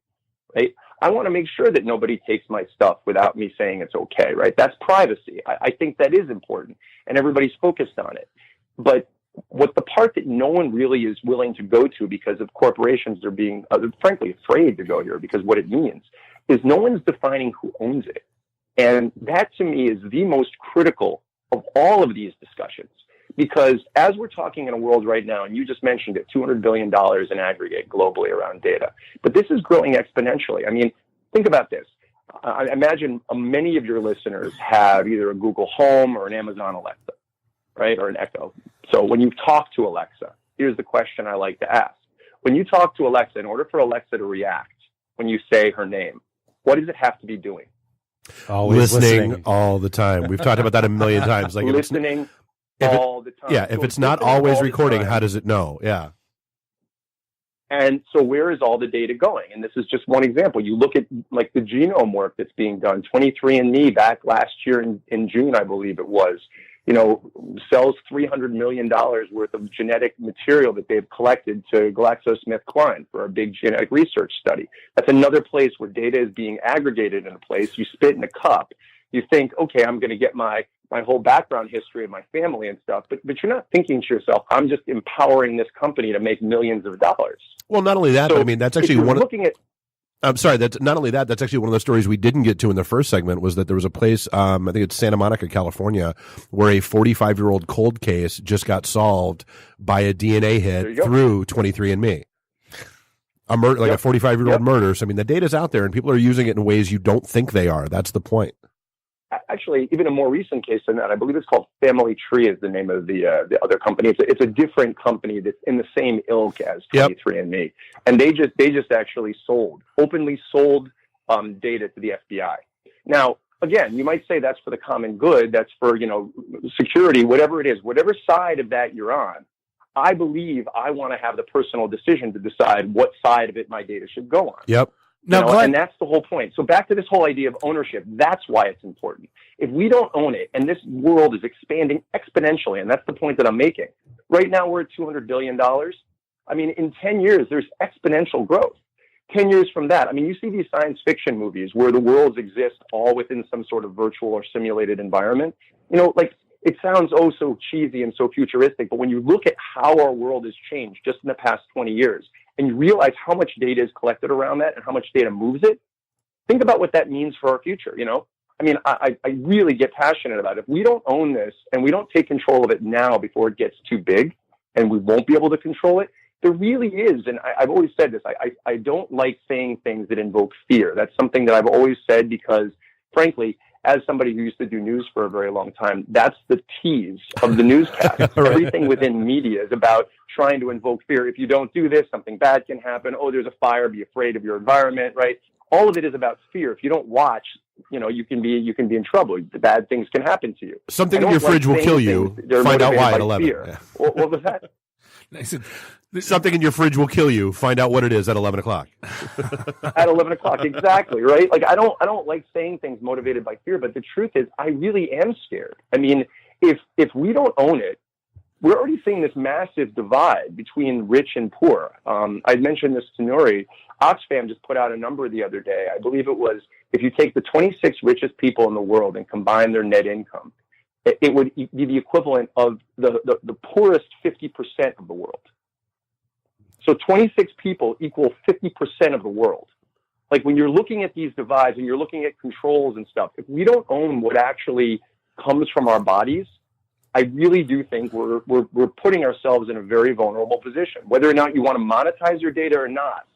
right? I want to make sure that nobody takes my stuff without me saying it's okay, right? That's privacy. I think that is important, and everybody's focused on it. But what the part that no one really is willing to go to because of corporations are being, frankly, afraid to go here because what it means is no one's defining who owns it. And that, to me, is the most critical of all of these discussions. Because as we're talking in a world right now, and you just mentioned it, $200 billion in aggregate globally around data, but this is growing exponentially. I mean, think about this. I imagine many of your listeners have either a Google Home or an Amazon Alexa, right, or an Echo. So when you talk to Alexa, here's the question I like to ask. When you talk to Alexa, in order for Alexa to react when you say her name, what does it have to be doing? Always listening all the time. We've talked about that a million times. Like listening all the time. Yeah, if it's not always recording, how does it know? Yeah. And so where is all the data going? And this is just one example. You look at like the genome work that's being done. 23andMe back last year in June, I believe it was, sells $300 million worth of genetic material that they've collected to GlaxoSmithKline for a big genetic research study. That's another place where data is being aggregated in a place. You spit in a cup. You think, okay, I'm going to get my whole background history of my family and stuff, but you're not thinking to yourself, I'm just empowering this company to make millions of dollars. Well, not only that, So but I mean, that's actually one. Looking at I'm sorry. That's not only that. That's actually one of the stories we didn't get to in the first segment. Was that there was a place, I think it's Santa Monica, California, where a 45-year-old cold case just got solved by a DNA hit through 23andMe. A murder, like a 45-year-old murder. So I mean, the data's out there, and people are using it in ways you don't think they are. That's the point. Actually, even a more recent case than that, I believe it's called Family Tree is the name of the other company. It's a different company that's in the same ilk as 23andMe, and they just actually openly sold data to the FBI. Now, again, you might say that's for the common good, that's for security, whatever it is, whatever side of that you're on. I believe I want to have the personal decision to decide what side of it my data should go on. Yep. And that's the whole point. So back to this whole idea of ownership, that's why it's important. If we don't own it, and this world is expanding exponentially, and that's the point that I'm making. Right now, we're at $200 billion. I mean, in 10 years, there's exponential growth. 10 years from that, I mean, you see these science fiction movies where the worlds exist all within some sort of virtual or simulated environment. It sounds so cheesy and so futuristic, but when you look at how our world has changed just in the past 20 years, and you realize how much data is collected around that and how much data moves it, think about what that means for our future, I mean, I really get passionate about it. If we don't own this and we don't take control of it now before it gets too big and we won't be able to control it, there really is, and I've always said this, I don't like saying things that invoke fear. That's something that I've always said because, frankly, as somebody who used to do news for a very long time, that's the tease of the newscast. Right. Everything within media is about trying to invoke fear. If you don't do this, something bad can happen. Oh, there's a fire. Be afraid of your environment, right? All of it is about fear. If you don't watch, you can be in trouble. The bad things can happen to you. Something in your fridge will kill you. Find out why at 11. Yeah. What was that? Something in your fridge will kill you. Find out what it is at 11 o'clock. At 11 o'clock, exactly, right? Like I don't like saying things motivated by fear, but the truth is, I really am scared. I mean, if we don't own it, we're already seeing this massive divide between rich and poor. I mentioned this to Nuri. Oxfam just put out a number the other day. I believe it was if you take the 26 richest people in the world and combine their net income, it would be the equivalent of the poorest 50% of the world. So 26 people equal 50% of the world. Like when you're looking at these divides and you're looking at controls and stuff, if we don't own what actually comes from our bodies, I really do think we're putting ourselves in a very vulnerable position. Whether or not you want to monetize your data or not,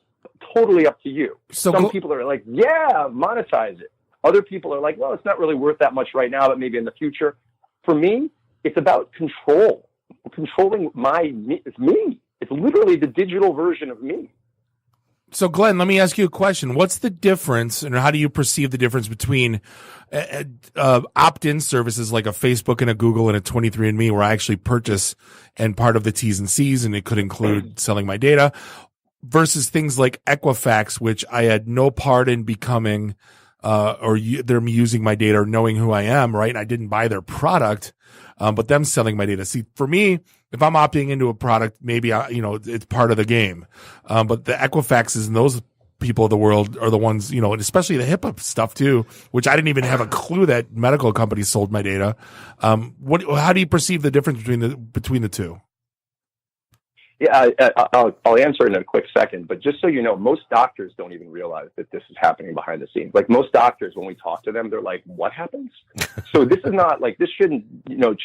totally up to you. Some people are like, yeah, monetize it. Other people are like, well, it's not really worth that much right now, but maybe in the future. For me, it's about control. Controlling it's me. It's literally the digital version of me. So, Glenn, let me ask you a question. What's the difference, and how do you perceive the difference between opt-in services like a Facebook and a Google and a 23andMe, where I actually purchase and part of the T's and C's, and it could include selling my data, versus things like Equifax, which I had no part in becoming, they're using my data or knowing who I am, right? I didn't buy their product, but them selling my data. See, for me, if I'm opting into a product, maybe it's part of the game. But the Equifaxes and those people of the world are the ones, and especially the HIPAA stuff too, which I didn't even have a clue that medical companies sold my data. How do you perceive the difference between the two? Yeah, I'll answer in a quick second, but just so you know, most doctors don't even realize that this is happening behind the scenes. Like most doctors, when we talk to them, they're like, what happens? So this is not like, this shouldn't,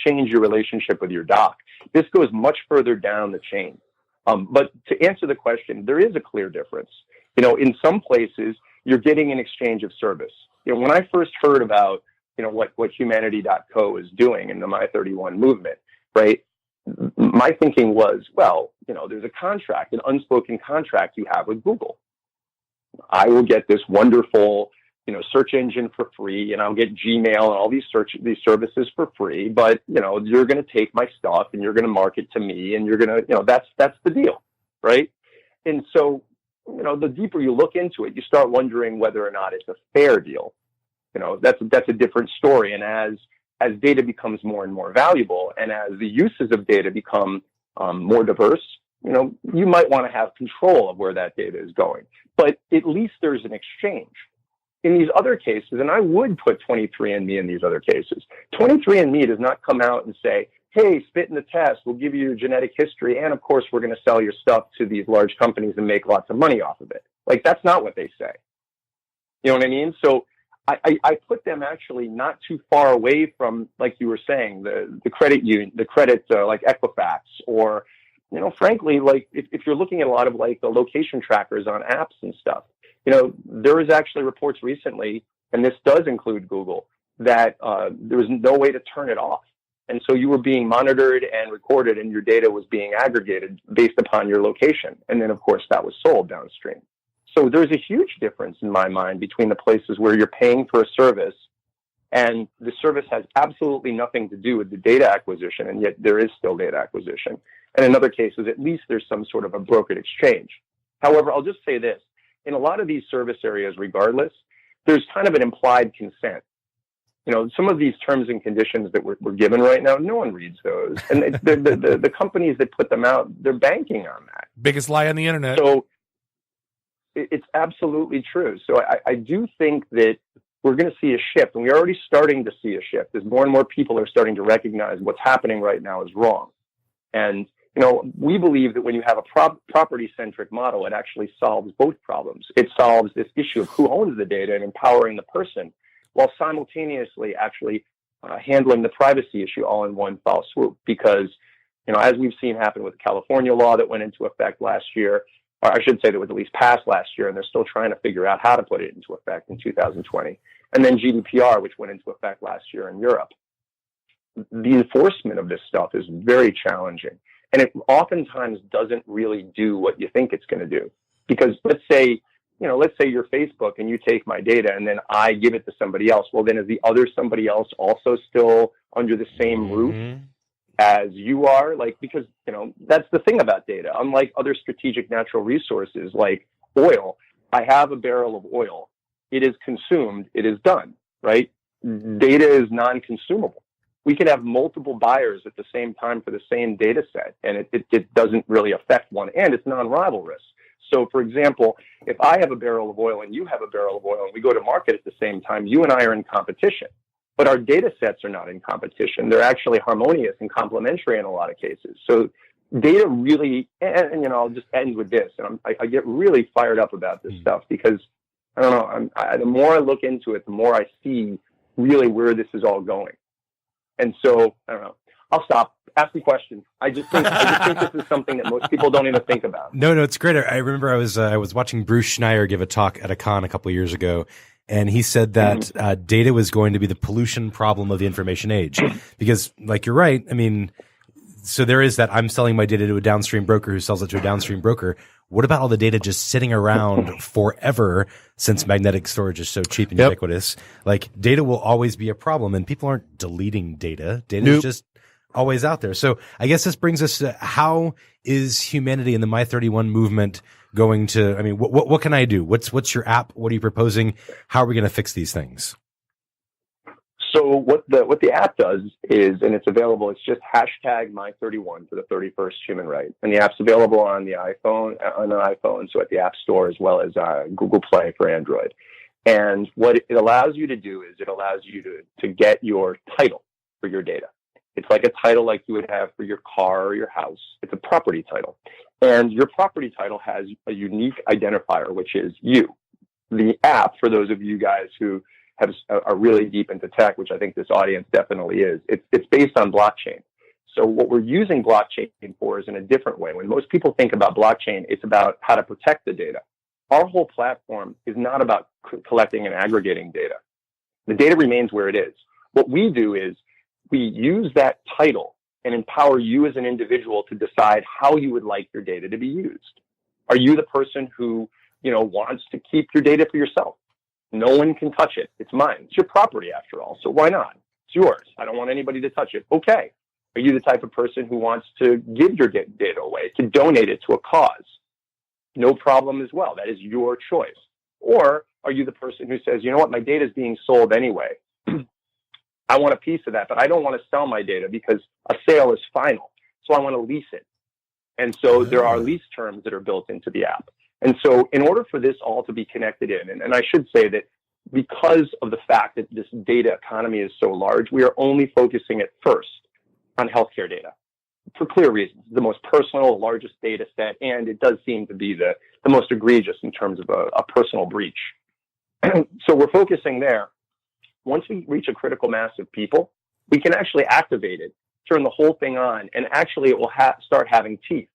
change your relationship with your doc. This goes much further down the chain. But to answer the question, there is a clear difference. In some places, you're getting an exchange of service. When I first heard about, what Hu-Manity.co is doing in the My31 movement, right? My thinking was, well, there's a contract, an unspoken contract you have with Google. I will get this wonderful, search engine for free, and I'll get Gmail and all these services for free. But, you're going to take my stuff and you're going to market to me, and you're going to, that's the deal, right? And so, the deeper you look into it, you start wondering whether or not it's a fair deal. That's a different story. And as data becomes more and more valuable, and as the uses of data become more diverse, you might want to have control of where that data is going. But at least there's an exchange. In these other cases, and I would put 23andMe in these other cases, 23andMe does not come out and say, hey, spit in the test, we'll give you your genetic history, and of course we're going to sell your stuff to these large companies and make lots of money off of it. Like, that's not what they say. You know what I mean? So I put them actually not too far away from, like you were saying, the credit union, like Equifax, or, frankly, like if you're looking at a lot of like the location trackers on apps and stuff, there was actually reports recently, and this does include Google, that there was no way to turn it off. And so you were being monitored and recorded, and your data was being aggregated based upon your location. And then, of course, that was sold downstream. So there's a huge difference in my mind between the places where you're paying for a service and the service has absolutely nothing to do with the data acquisition, and yet there is still data acquisition. And in other cases, at least there's some sort of a brokered exchange. However, I'll just say this. In a lot of these service areas, regardless, there's kind of an implied consent. Some of these terms and conditions that we're given right now, no one reads those. And the companies that put them out, they're banking on that. Biggest lie on the internet. So it's absolutely true. So I do think that we're going to see a shift, and we're already starting to see a shift as more and more people are starting to recognize what's happening right now is wrong. And, we believe that when you have a property-centric model, it actually solves both problems. It solves this issue of who owns the data and empowering the person, while simultaneously actually handling the privacy issue all in one foul swoop. Because, as we've seen happen with the California law that went into effect last year, or I should say that was at least passed last year, and they're still trying to figure out how to put it into effect in 2020. And then GDPR, which went into effect last year in Europe. The enforcement of this stuff is very challenging. And it oftentimes doesn't really do what you think it's going to do. Because let's say you're Facebook and you take my data and then I give it to somebody else. Well, then is the other somebody else also still under the same roof as you are? Like, because, that's the thing about data. Unlike other strategic natural resources like oil, I have a barrel of oil. It is consumed. It is done, right? Data is non-consumable. We can have multiple buyers at the same time for the same data set, and it doesn't really affect one, and it's non-rivalrous. So, for example, if I have a barrel of oil and you have a barrel of oil and we go to market at the same time, you and I are in competition. But our data sets are not in competition. They're actually harmonious and complementary in a lot of cases. So data really, and I'll just end with this. And I get really fired up about this stuff because, I don't know, the more I look into it, the more I see really where this is all going. And so, I don't know. I'll stop. Ask me questions. I just think this is something that most people don't even think about. No, it's great. I remember I was watching Bruce Schneier give a talk at a con a couple of years ago, and he said that data was going to be the pollution problem of the information age. Because, like, you're right. I mean, so there is that I'm selling my data to a downstream broker who sells it to a downstream broker. What about all the data just sitting around forever since magnetic storage is so cheap and ubiquitous? Like, data will always be a problem, and people aren't deleting data. Data is just always out there. So I guess this brings us to how is Hu-Manity and the My31 movement going to, I mean, what can I do? What's your app? What are you proposing? How are we going to fix these things? So what the app does is, and it's available, it's just hashtag My31 for the 31st human right. And the app's available on the iPhone, so at the App Store as well as Google Play for Android. And what it allows you to do is it allows you to get your title for your data. It's like a title like you would have for your car or your house. It's a property title. And your property title has a unique identifier, which is you. The app, for those of you guys who are really deep into tech, which I think this audience definitely is, it's based on blockchain. So what we're using blockchain for is in a different way. When most people think about blockchain, it's about how to protect the data. Our whole platform is not about collecting and aggregating data. The data remains where it is. What we do is we use that title and empower you as an individual to decide how you would like your data to be used. Are you the person who, wants to keep your data for yourself? No one can touch it. It's mine. It's your property after all. So why not? It's yours. I don't want anybody to touch it. Okay. Are you the type of person who wants to give your data away, to donate it to a cause? No problem as well. That is your choice. Or are you the person who says, you know what, my data is being sold anyway. I want a piece of that, but I don't want to sell my data because a sale is final. So I want to lease it. And so there are lease terms that are built into the app. And so in order for this all to be connected in, and I should say that because of the fact that this data economy is so large, we are only focusing at first on healthcare data for clear reasons. The most personal, largest data set, and it does seem to be the most egregious in terms of a personal breach. So we're focusing there. Once we reach a critical mass of people, we can actually activate it, turn the whole thing on, and actually it will start having teeth.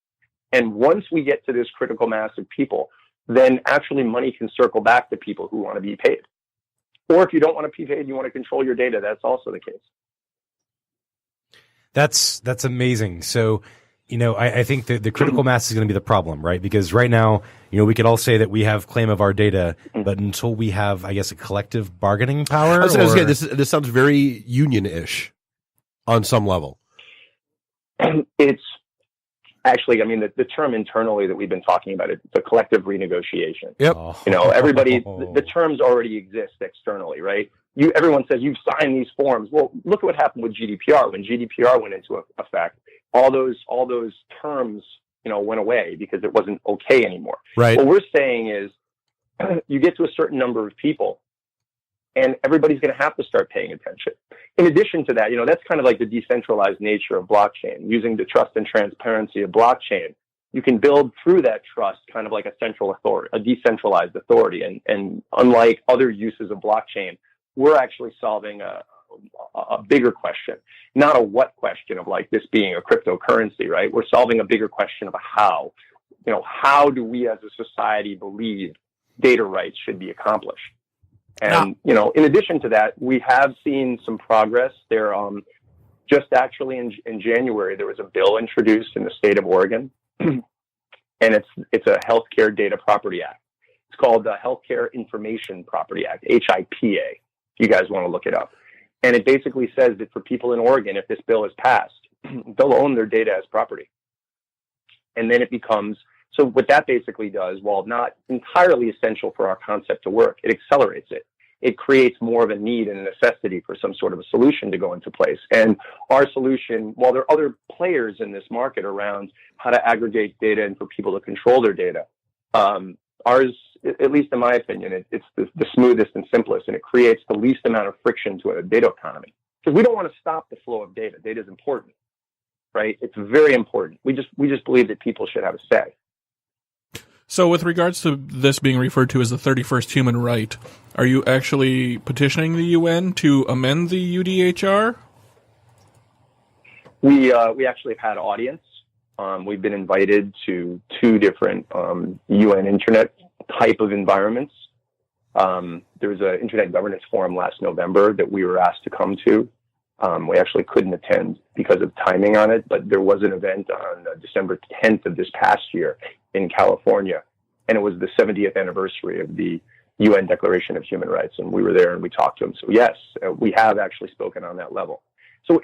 And once we get to this critical mass of people, then actually money can circle back to people who want to be paid. Or if you don't want to be paid, you want to control your data, that's also the case. That's amazing. So, I think that the critical mass is going to be the problem, right? Because right now, we could all say that we have claim of our data, but until we have, I guess, a collective bargaining power. This sounds very union-ish on some level. It's actually, the term internally that we've been talking about, it's a collective renegotiation. Yep. Everybody, the terms already exist externally, right? Everyone says you've signed these forms. Well, look at what happened with GDPR. When GDPR went into effect, all those terms, went away because it wasn't okay anymore. Right. What we're saying is you get to a certain number of people and everybody's going to have to start paying attention. In addition to that, that's kind of like the decentralized nature of blockchain. Using the trust and transparency of blockchain, you can build through that trust kind of like a central authority, a decentralized authority. And unlike other uses of blockchain, we're actually solving a bigger question, not a what question of like this being a cryptocurrency, right? We're solving a bigger question of a how. How do we as a society believe data rights should be accomplished? And, in addition to that, we have seen some progress there. Just actually in January, there was a bill introduced in the state of Oregon, and it's a Healthcare Data Property Act. It's called the Healthcare Information Property Act, HIPA, if you guys want to look it up. And it basically says that for people in Oregon, if this bill is passed, they'll own their data as property. And then it becomes, so what that basically does, while not entirely essential for our concept to work, it accelerates it. It creates more of a need and a necessity for some sort of a solution to go into place. And our solution, while there are other players in this market around how to aggregate data and for people to control their data, ours, at least in my opinion, it's the smoothest and simplest, and it creates the least amount of friction to a data economy. Because we don't want to stop the flow of data. Data is important, right? It's very important. We just believe that people should have a say. So with regards to this being referred to as the 31st human right, are you actually petitioning the UN to amend the UDHR? We actually have had audience. We've been invited to 2 different UN Internet type of environments. There was an Internet Governance Forum last November that we were asked to come to. We actually couldn't attend because of timing on it, but there was an event on December 10th of this past year in California, and it was the 70th anniversary of the UN Declaration of Human Rights, and we were there and we talked to them. So yes, we have actually spoken on that level. So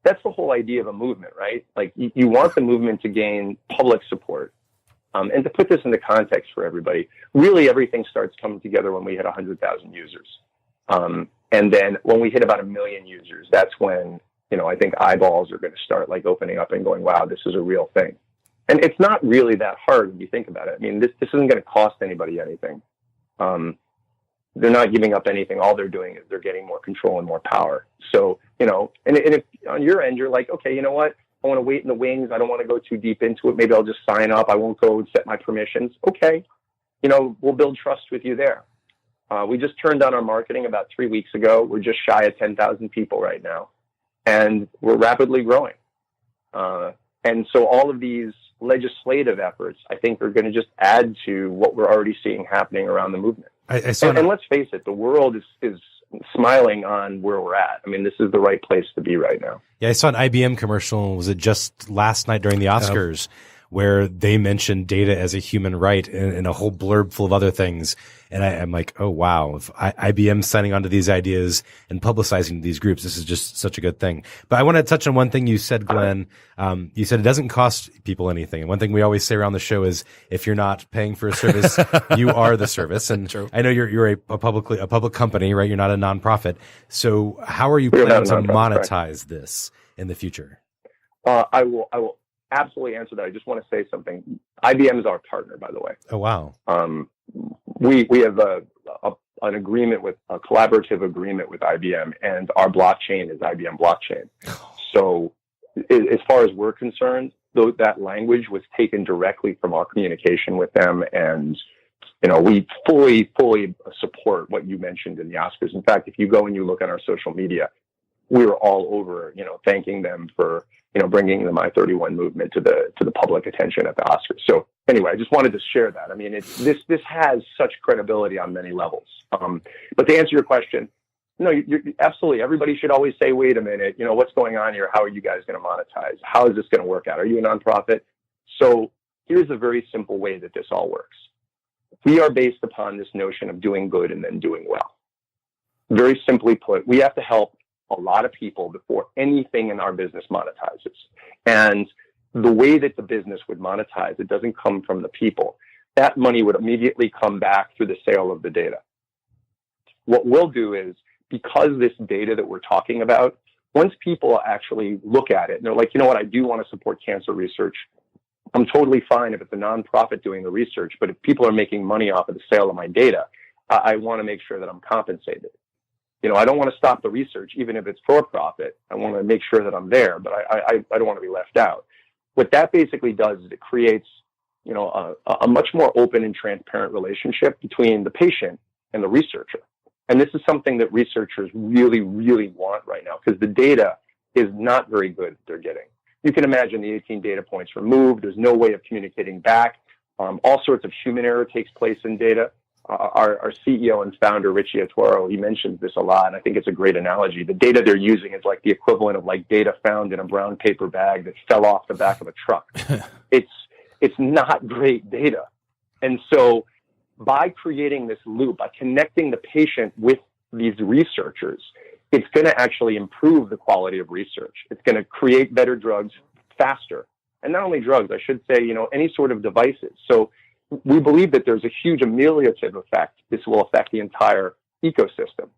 that's the whole idea of a movement, right? Like you want the movement to gain public support. And to put this into context for everybody, really everything starts coming together when we hit 100,000 users. And then when we hit about 1 million users, that's when, I think eyeballs are going to start like opening up and going, wow, this is a real thing. And it's not really that hard when you think about it. I mean, this isn't going to cost anybody anything. They're not giving up anything. All they're doing is they're getting more control and more power. So, and if on your end, you're like, okay, you know what? I want to wait in the wings. I don't want to go too deep into it. Maybe I'll just sign up. I won't go and set my permissions. Okay. We'll build trust with you there. We just turned on our marketing about 3 weeks ago. We're just shy of 10,000 people right now, and we're rapidly growing. And so all of these legislative efforts, I think, are going to just add to what we're already seeing happening around the movement. And let's face it, the world is smiling on where we're at. I mean, this is the right place to be right now. Yeah, I saw an IBM commercial. Was it just last night during the Oscars where they mentioned data as a human right and a whole blurb full of other things. And I'm like, oh, wow. If IBM's signing on to these ideas and publicizing these groups, this is just such a good thing. But I want to touch on one thing you said, Glenn. You said it doesn't cost people anything. And one thing we always say around the show is if you're not paying for a service, you are the service. And True. I know you're a public company, right? You're not a nonprofit. So how are you planning to monetize this in the future? I will absolutely answer that. I just want to say something. IBM is our partner, by the way. Oh, wow. We have an agreement with a collaborative agreement with IBM, and our blockchain is IBM blockchain. So as far as we're concerned, that language was taken directly from our communication with them. And, we fully support what you mentioned in the Oscars. In fact, if you go and you look on our social media, we were all over, thanking them for, bringing the My31 movement to the public attention at the Oscars. So anyway, I just wanted to share that. I mean, this has such credibility on many levels. But to answer your question, no, you're absolutely. Everybody should always say, wait a minute, what's going on here? How are you guys going to monetize? How is this going to work out? Are you a nonprofit? So here's a very simple way that this all works. We are based upon this notion of doing good and then doing well. Very simply put, we have to help a lot of people before anything in our business monetizes. And the way that the business would monetize, it doesn't come from the people. That money would immediately come back through the sale of the data. What we'll do is, because this data that we're talking about, once people actually look at it and they're like, you know what, I do want to support cancer research. I'm totally fine if it's a nonprofit doing the research, but if people are making money off of the sale of my data, I want to make sure that I'm compensated. I don't want to stop the research, even if it's for profit. I want to make sure that I'm there, but I don't want to be left out. What that basically does is it creates, a much more open and transparent relationship between the patient and the researcher. And this is something that researchers really, really want right now, because the data is not very good that they're getting. You can imagine the 18 data points removed. There's no way of communicating back. All sorts of human error takes place in data. Our CEO and founder, Richie Atwaro, he mentions this a lot, and I think it's a great analogy. The data they're using is like the equivalent of like data found in a brown paper bag that fell off the back of a truck. It's not great data. And so by creating this loop, by connecting the patient with these researchers, it's going to actually improve the quality of research. It's going to create better drugs faster. And not only drugs, I should say, any sort of devices. So we believe that there's a huge ameliorative effect. This will affect the entire ecosystem.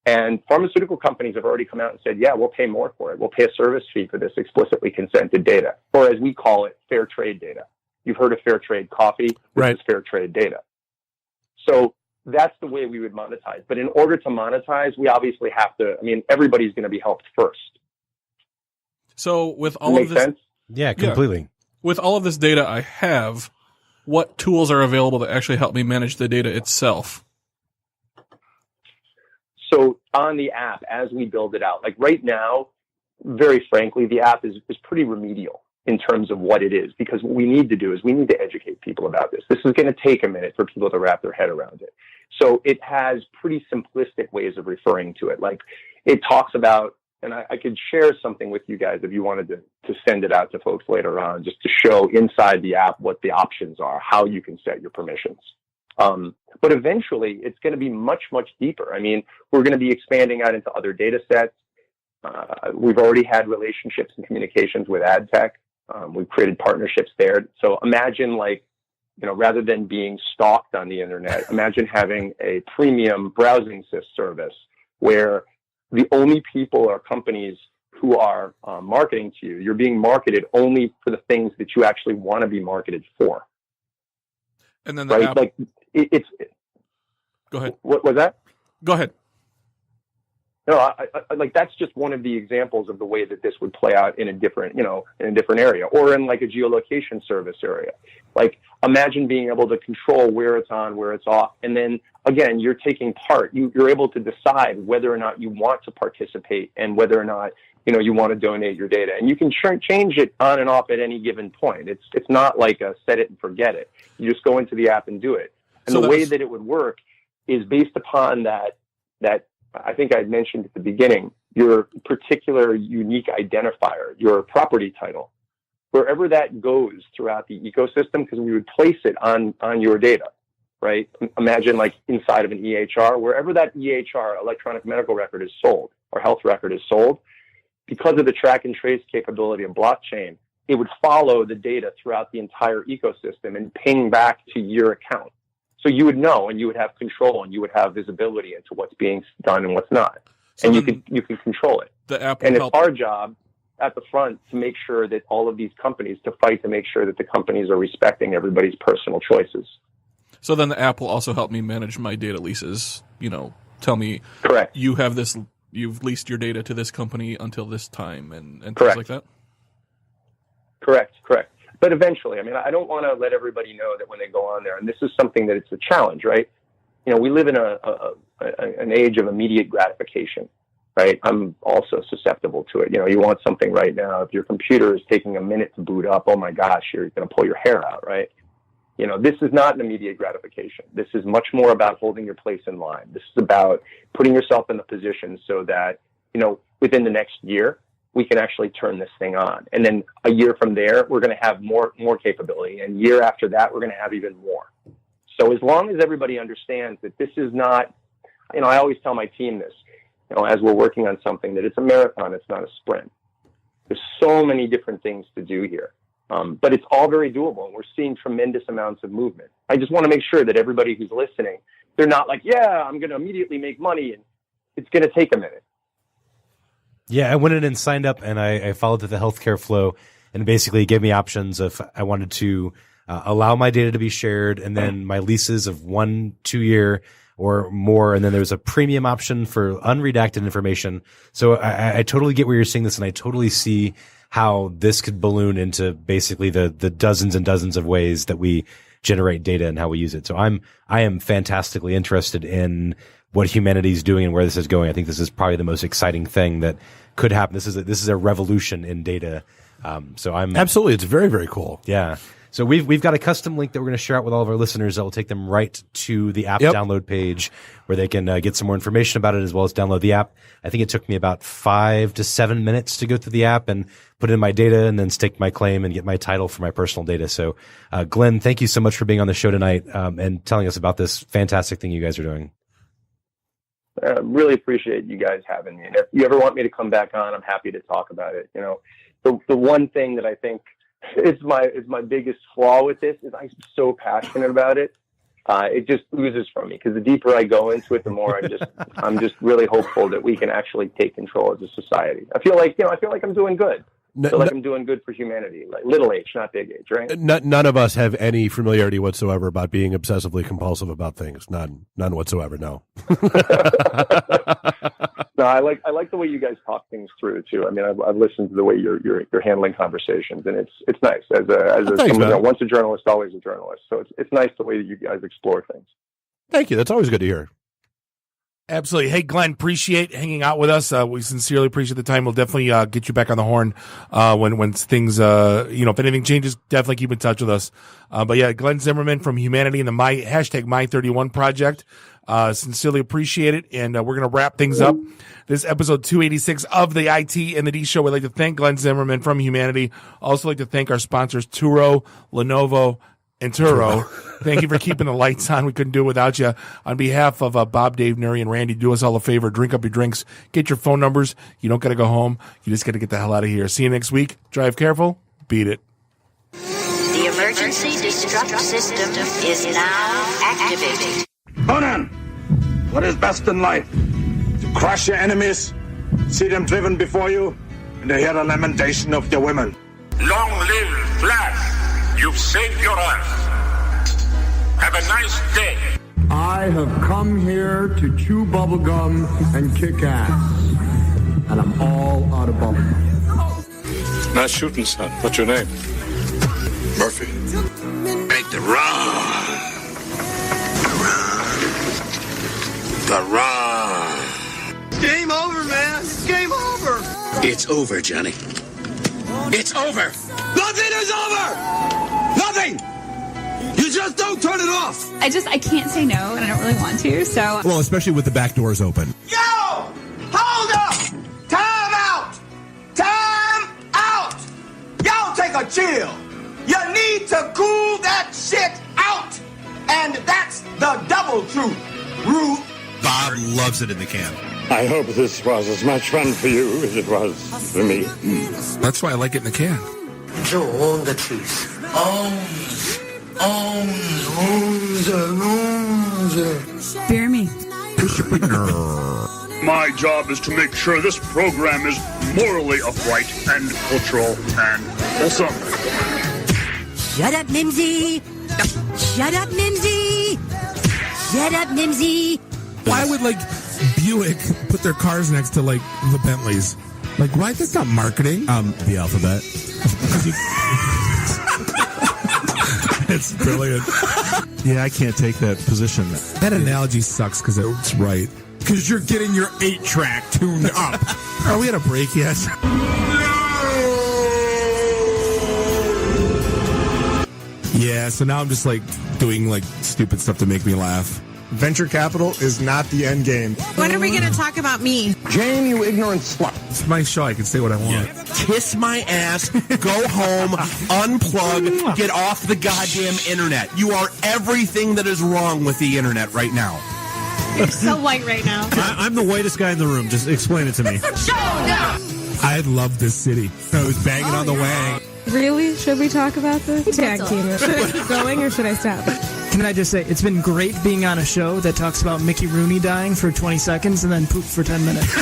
And pharmaceutical companies have already come out and said, yeah, we'll pay more for it. We'll pay a service fee for this explicitly consented data, or as we call it, fair trade data. You've heard of fair trade coffee. This is fair trade data. So that's the way we would monetize. But in order to monetize, we obviously have to, everybody's going to be helped first. So with all of this, sense? Yeah, completely. Yeah. With all of this data I have, what tools are available to actually help me manage the data itself? So on the app, as we build it out, like right now, very frankly, the app is pretty remedial in terms of what it is, because what we need to do is we need to educate people about this. This is going to take a minute for people to wrap their head around it. So it has pretty simplistic ways of referring to it. Like it talks about And I could share something with you guys if you wanted to send it out to folks later on, just to show inside the app what the options are, how you can set your permissions. But eventually, it's going to be much, much deeper. I mean, we're going to be expanding out into other data sets. We've already had relationships and communications with ad tech. We've created partnerships there. So imagine, like, rather than being stalked on the internet, imagine having a premium browsing service where the only people or companies who are marketing to you, you're being marketed only for the things that you actually want to be marketed for. And then the app. Like it's. Go ahead. What was that? Go ahead. No, I like that's just one of the examples of the way that this would play out in a different, in a different area, or in like a geolocation service area. Like, imagine being able to control where it's on, where it's off, and then again, you're taking part. You're able to decide whether or not you want to participate and whether or not you want to donate your data, and you can change it on and off at any given point. It's not like a set it and forget it. You just go into the app and do it. And so the way that it would work is based upon that I think I mentioned at the beginning, your particular unique identifier, your property title, wherever that goes throughout the ecosystem, because we would place it on your data, right? Imagine like inside of an EHR, wherever that EHR, electronic medical record, is sold, or health record is sold, because of the track and trace capability of blockchain, it would follow the data throughout the entire ecosystem and ping back to your account. So you would know, and you would have control, and you would have visibility into what's being done and what's not. So and you can control it. The app and it's our job at the front to make sure that all of these companies, to fight to make sure that the companies are respecting everybody's personal choices. So then the app will also help me manage my data leases. Tell me, correct, you've leased your data to this company until this time, and things like that? Correct. But eventually, I mean, I don't want to let everybody know that when they go on there, and this is something that it's a challenge, right? We live in an age of immediate gratification, right? I'm also susceptible to it. You want something right now. If your computer is taking a minute to boot up, oh my gosh, you're going to pull your hair out, right? This is not an immediate gratification. This is much more about holding your place in line. This is about putting yourself in a position so that, within the next year, we can actually turn this thing on. And then a year from there, we're going to have more capability. And year after that, we're going to have even more. So as long as everybody understands that this is not, I always tell my team this, as we're working on something, that it's a marathon, it's not a sprint. There's so many different things to do here. But it's all very doable, and we're seeing tremendous amounts of movement. I just want to make sure that everybody who's listening, they're not like, yeah, I'm going to immediately make money, and it's going to take a minute. Yeah, I went in and signed up, and I followed the healthcare flow, and basically gave me options if I wanted to allow my data to be shared, and then my leases of 1-2 year or more, and then there's a premium option for unredacted information. So I totally get where you're seeing this, and I totally see how this could balloon into basically the dozens and dozens of ways that we generate data and how we use it. So I am fantastically interested in what Hu-Manity is doing and where this is going. I think this is probably the most exciting thing that could happen. This is a revolution in data. So I'm absolutely. It's very, very cool. Yeah. So we've got a custom link that we're going to share out with all of our listeners that will take them right to the app download page where they can get some more information about it as well as download the app. I think it took me about 5 to 7 minutes to go through the app and put in my data and then stake my claim and get my title for my personal data. So, Glenn, thank you so much for being on the show tonight and telling us about this fantastic thing you guys are doing. Really appreciate you guys having me. And if you ever want me to come back on, I'm happy to talk about it. The one thing that I think is my biggest flaw with this is I'm so passionate about it. It just oozes from me because the deeper I go into it, the more I'm just really hopeful that we can actually take control as a society. I feel like I'm doing good. I feel like I'm doing good for humanity, like little H, not big H, right? None of us have any familiarity whatsoever about being obsessively compulsive about things. None whatsoever. No. No, I like the way you guys talk things through too. I mean, I've listened to the way you're handling conversations, and it's nice once a journalist, always a journalist. So it's nice the way that you guys explore things. Thank you. That's always good to hear. Absolutely. Hey, Glenn, appreciate hanging out with us. We sincerely appreciate the time. We'll definitely get you back on the horn when things, if anything changes, definitely keep in touch with us. But yeah, Glenn Zimmerman from Hu-Manity and the #My31 project. Sincerely appreciate it. And we're going to wrap things up. This episode 286 of the IT and the D Show. We'd like to thank Glenn Zimmerman from Hu-Manity. Also like to thank our sponsors, Turo, Lenovo, and Turo. Thank you for keeping the lights on. We couldn't do it without you. On behalf of Bob, Dave, Nuri, and Randy, do us all a favor. Drink up your drinks. Get your phone numbers. You don't got to go home. You just got to get the hell out of here. See you next week. Drive careful. Beat it. The emergency destruct system is now activated. Conan, what is best in life? To crush your enemies, see them driven before you, and to hear the lamentation of their women. Long live Flash. You've saved your life. Have a nice day. I have come here to chew bubblegum and kick ass. And I'm all out of bubblegum. Nice shooting, son. What's your name? Murphy. Make the run. The run. Game over, man. Game over. It's over, Johnny. It's over. Nothing is over. Nothing. You just don't turn it off. I can't say no, and I don't really want to, so. Well, especially with the back doors open. Yo! Hold up! Time out! Time out! Y'all take a chill. You need to cool that shit out. And that's the double truth. Ruth. Bob loves it in the can. I hope this was as much fun for you as it was for me. That's why I like it in the can. You own the truth. Fear me. My job is to make sure this program is morally upright and cultural and wholesome. Shut up, Mimsy! Shut up, Mimsy! Shut up, Mimsy! Why would, Buick put their cars next to, the Bentleys? Why? That's not marketing. The alphabet. It's brilliant. Yeah, I can't take that position. That analogy sucks because it's right. Because you're getting your 8-track tuned up. Are we at a break yet? Yeah, so now I'm just doing stupid stuff to make me laugh. Venture capital is not the end game. When are we going to talk about me? Jane, you ignorant slut. It's my show. I can say what I want. Kiss my ass, go home, unplug, get off the goddamn internet. You are everything that is wrong with the internet right now. You're so white right now. I'm the whitest guy in the room. Just explain it to me. I love this city. I was banging on the wang. Really? Should we talk about this? Tag team it. Should I keep going or should I stop? Can I just say, it's been great being on a show that talks about Mickey Rooney dying for 20 seconds and then poop for 10 minutes.